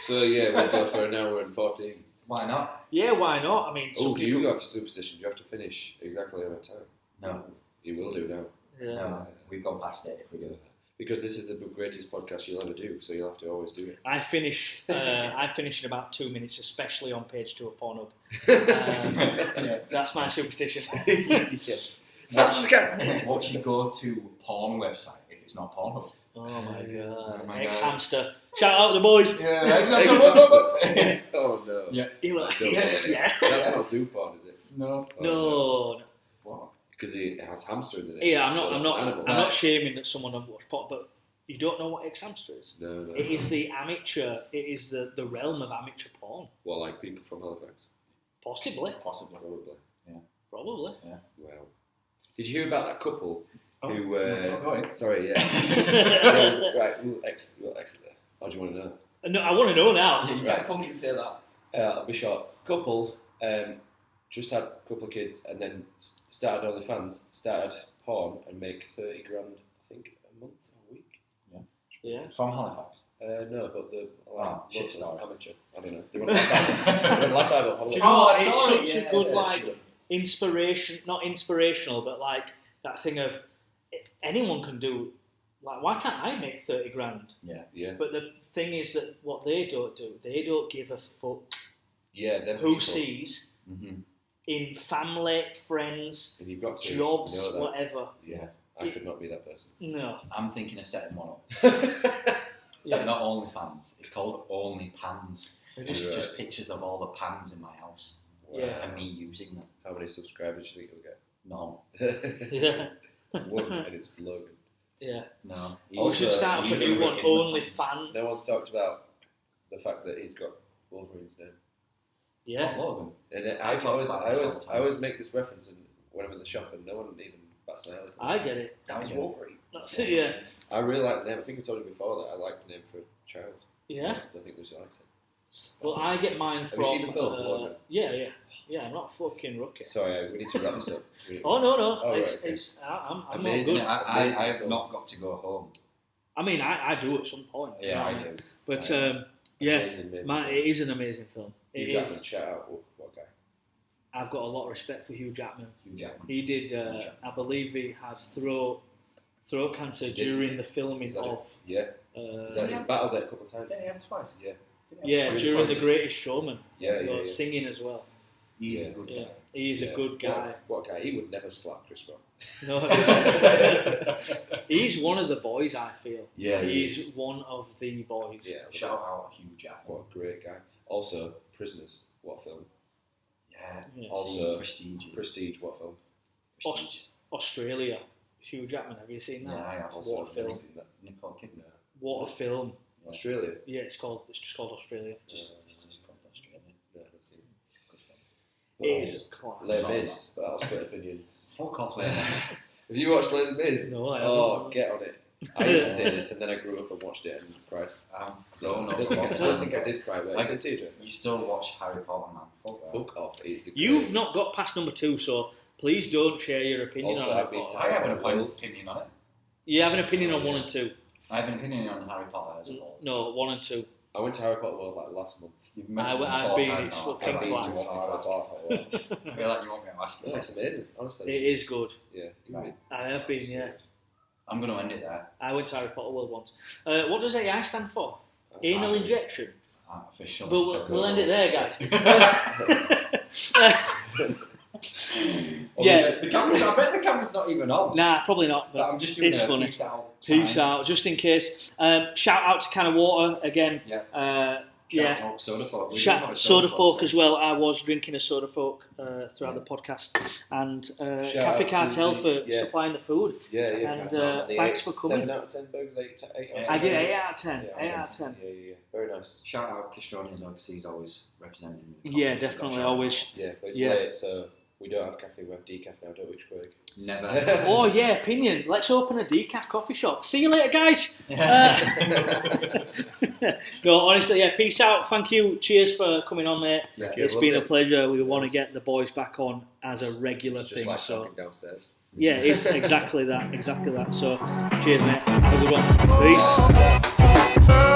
So yeah, we'll go for an hour and 14. Why not? Yeah, why not? I mean, do you have a superstition? Do you have to finish exactly on time? No. You will do now. Yeah. No, we've gone past it if we do. Because this is the greatest podcast you'll ever do, so you'll have to always do it. I finish in about 2 minutes, especially on page 2 of Pornhub. That's my superstition. What's your go-to porn website if it's not Pornhub? Oh my god. Oh my Ex-hamster. Shout out to the boys. Yeah, exactly. Oh no. Yeah. Yeah. That's not zoo porn, is it? No. No. What? Because it has hamster in it. Yeah, I'm So not shaming that someone doesn't watch porn, but you don't know what ex-hamster is. No. It is the amateur. It is the realm of amateur porn. Well, like people from Halifax. Possibly. Probably. Probably. Yeah. Well, did you hear about that couple who? Go ahead. Sorry, yeah. Right. How do you want to know? No, I want to know now. Yeah, fucking say that. I'll be short. Couple just had a couple of kids and then started OnlyFans, started porn and make 30 grand, I think, a month or a week. Yeah. From Halifax. No, but the shit story. amateur. I don't know. They want to like that. Do you know what? It's sorry, such a good inspiration. Not inspirational, but like that thing of anyone can do. Like, why can't I make 30 grand? Yeah. But the thing is that what they don't do, they don't give a fuck Yeah. Them who people. sees Mm-hmm. in family, friends, And you've got to jobs, know that. whatever. Yeah. I could not be that person. No. I'm thinking of setting one up. Yeah. Not OnlyFans. It's called OnlyPans. It's Right. just pictures of all the pans in my house Yeah. and me using them. How many subscribers do you think No. you'll Yeah. get? One, and it's Logan. Yeah. No. We should start up a new one, OnlyFans. No one's talked about the fact that he's got Wolverine's name. Yeah. Logan. And I talk about this all the time. I always make this reference when I'm in the shop and no one even bats an eyelid. I get it. That was Wolverine. That's it, yeah. I really like the name. I think I told you before that I like the name for a child. Yeah. I think Lucy likes it. Well, I get mine Have from... you seen the film, Logan? Yeah, I'm not a fucking rookie. Sorry, we need to wrap this up. Oh, no. Oh, right, okay. I'm not Amazing. good. I have not got to go home. I mean, I do at some point. Yeah, I do. But, Amazing it film. is an amazing film. Hugh It Jackman, is. shout out. What guy? I've got a lot of respect for Hugh Jackman. Hugh Jackman. He did, I believe he had throat cancer during the filming Is that of... Yeah. He's battled it a couple of times. Did he have twice? Yeah. Yeah, during The Greatest Showman. Yeah. Singing as well. He's Yeah. a good Yeah, guy. he's a good guy. What guy? He would never slap Chris Rock. No. He's one of the boys, I feel. Yeah, he He's is. one of the boys. Yeah. Shout out Hugh Jackman. What a great guy. Also, Prisoners. What film? Yeah. Yeah. Also, Prestige. Prestige. What film? Prestige. Australia. Hugh Jackman, have you seen that? Yeah, I have. Also, What a film. never seen that. Nicole Kidman. No. What a film. Yeah. Australia. Yeah, it's just called Australia. It's just called Australia. No, I haven't seen it. Good film. It is a class. Les Not Mis, but I'll split opinions. Fuck off, Have you watched Les Mis? No, I Oh, haven't. get on it. I used to say this, and then I grew up and watched it and cried. Grown I up. don't think I did cry, but it's a Like- teacher. You still watch Harry Potter, man. Fuck off. Fuck off. It's the You've greatest. not got past number 2, so please don't share your opinion Also, on I've Harry been Potter. I have an opinion on it. You have an opinion on 1 and 2? I have an opinion on Harry Potter as a whole. No, 1 and 2. I went to Harry Potter World like last month. You've mentioned this I've 4 been- times it's now. fucking I feel like class. you want me to ask you. I feel like you want me to ask you. No, it's amazing, honestly. It is good. Yeah. Right. I have been, yeah. I'm going to end it there. I went to Harry Potter World once. What does AI stand for? Anal injection. Artificial. But we'll end it there, guys. Yeah. The camera's, I bet the camera's not even on. Nah, probably not. But But I'm just doing it's a funny. peace out. Peace sign. out, just in case. Shout out to Can of Water again. Yeah. Yeah. Shout out Soda Folk. We Shout did have a Soda Folk so- as well. I was drinking a Soda Folk throughout the podcast, and Shout Cafe out Cartel to for the- supplying the food. Yeah, And The thanks 8, for coming. 7 out of 10 burgers, 8 out of 10. I did 8 out of 10. Yeah, 8 out of 10. Yeah. Very nice. Shout out Castroni as well, because he's always representing. the Yeah, company. definitely, Shout out. always. Yeah, but it's Yeah. late, so we don't have cafe, we have decaf now, don't we, Craig? Never. Oh yeah, opinion. Let's open a decaf coffee shop. See you later, guys. No, honestly, yeah. Peace out. Thank you. Cheers for coming on, mate. Yeah. It's been a pleasure. We want to get the boys back on as a regular It's just thing. like So talking downstairs. yeah, it's exactly that. Exactly that. So cheers, mate. Have a good one. Peace.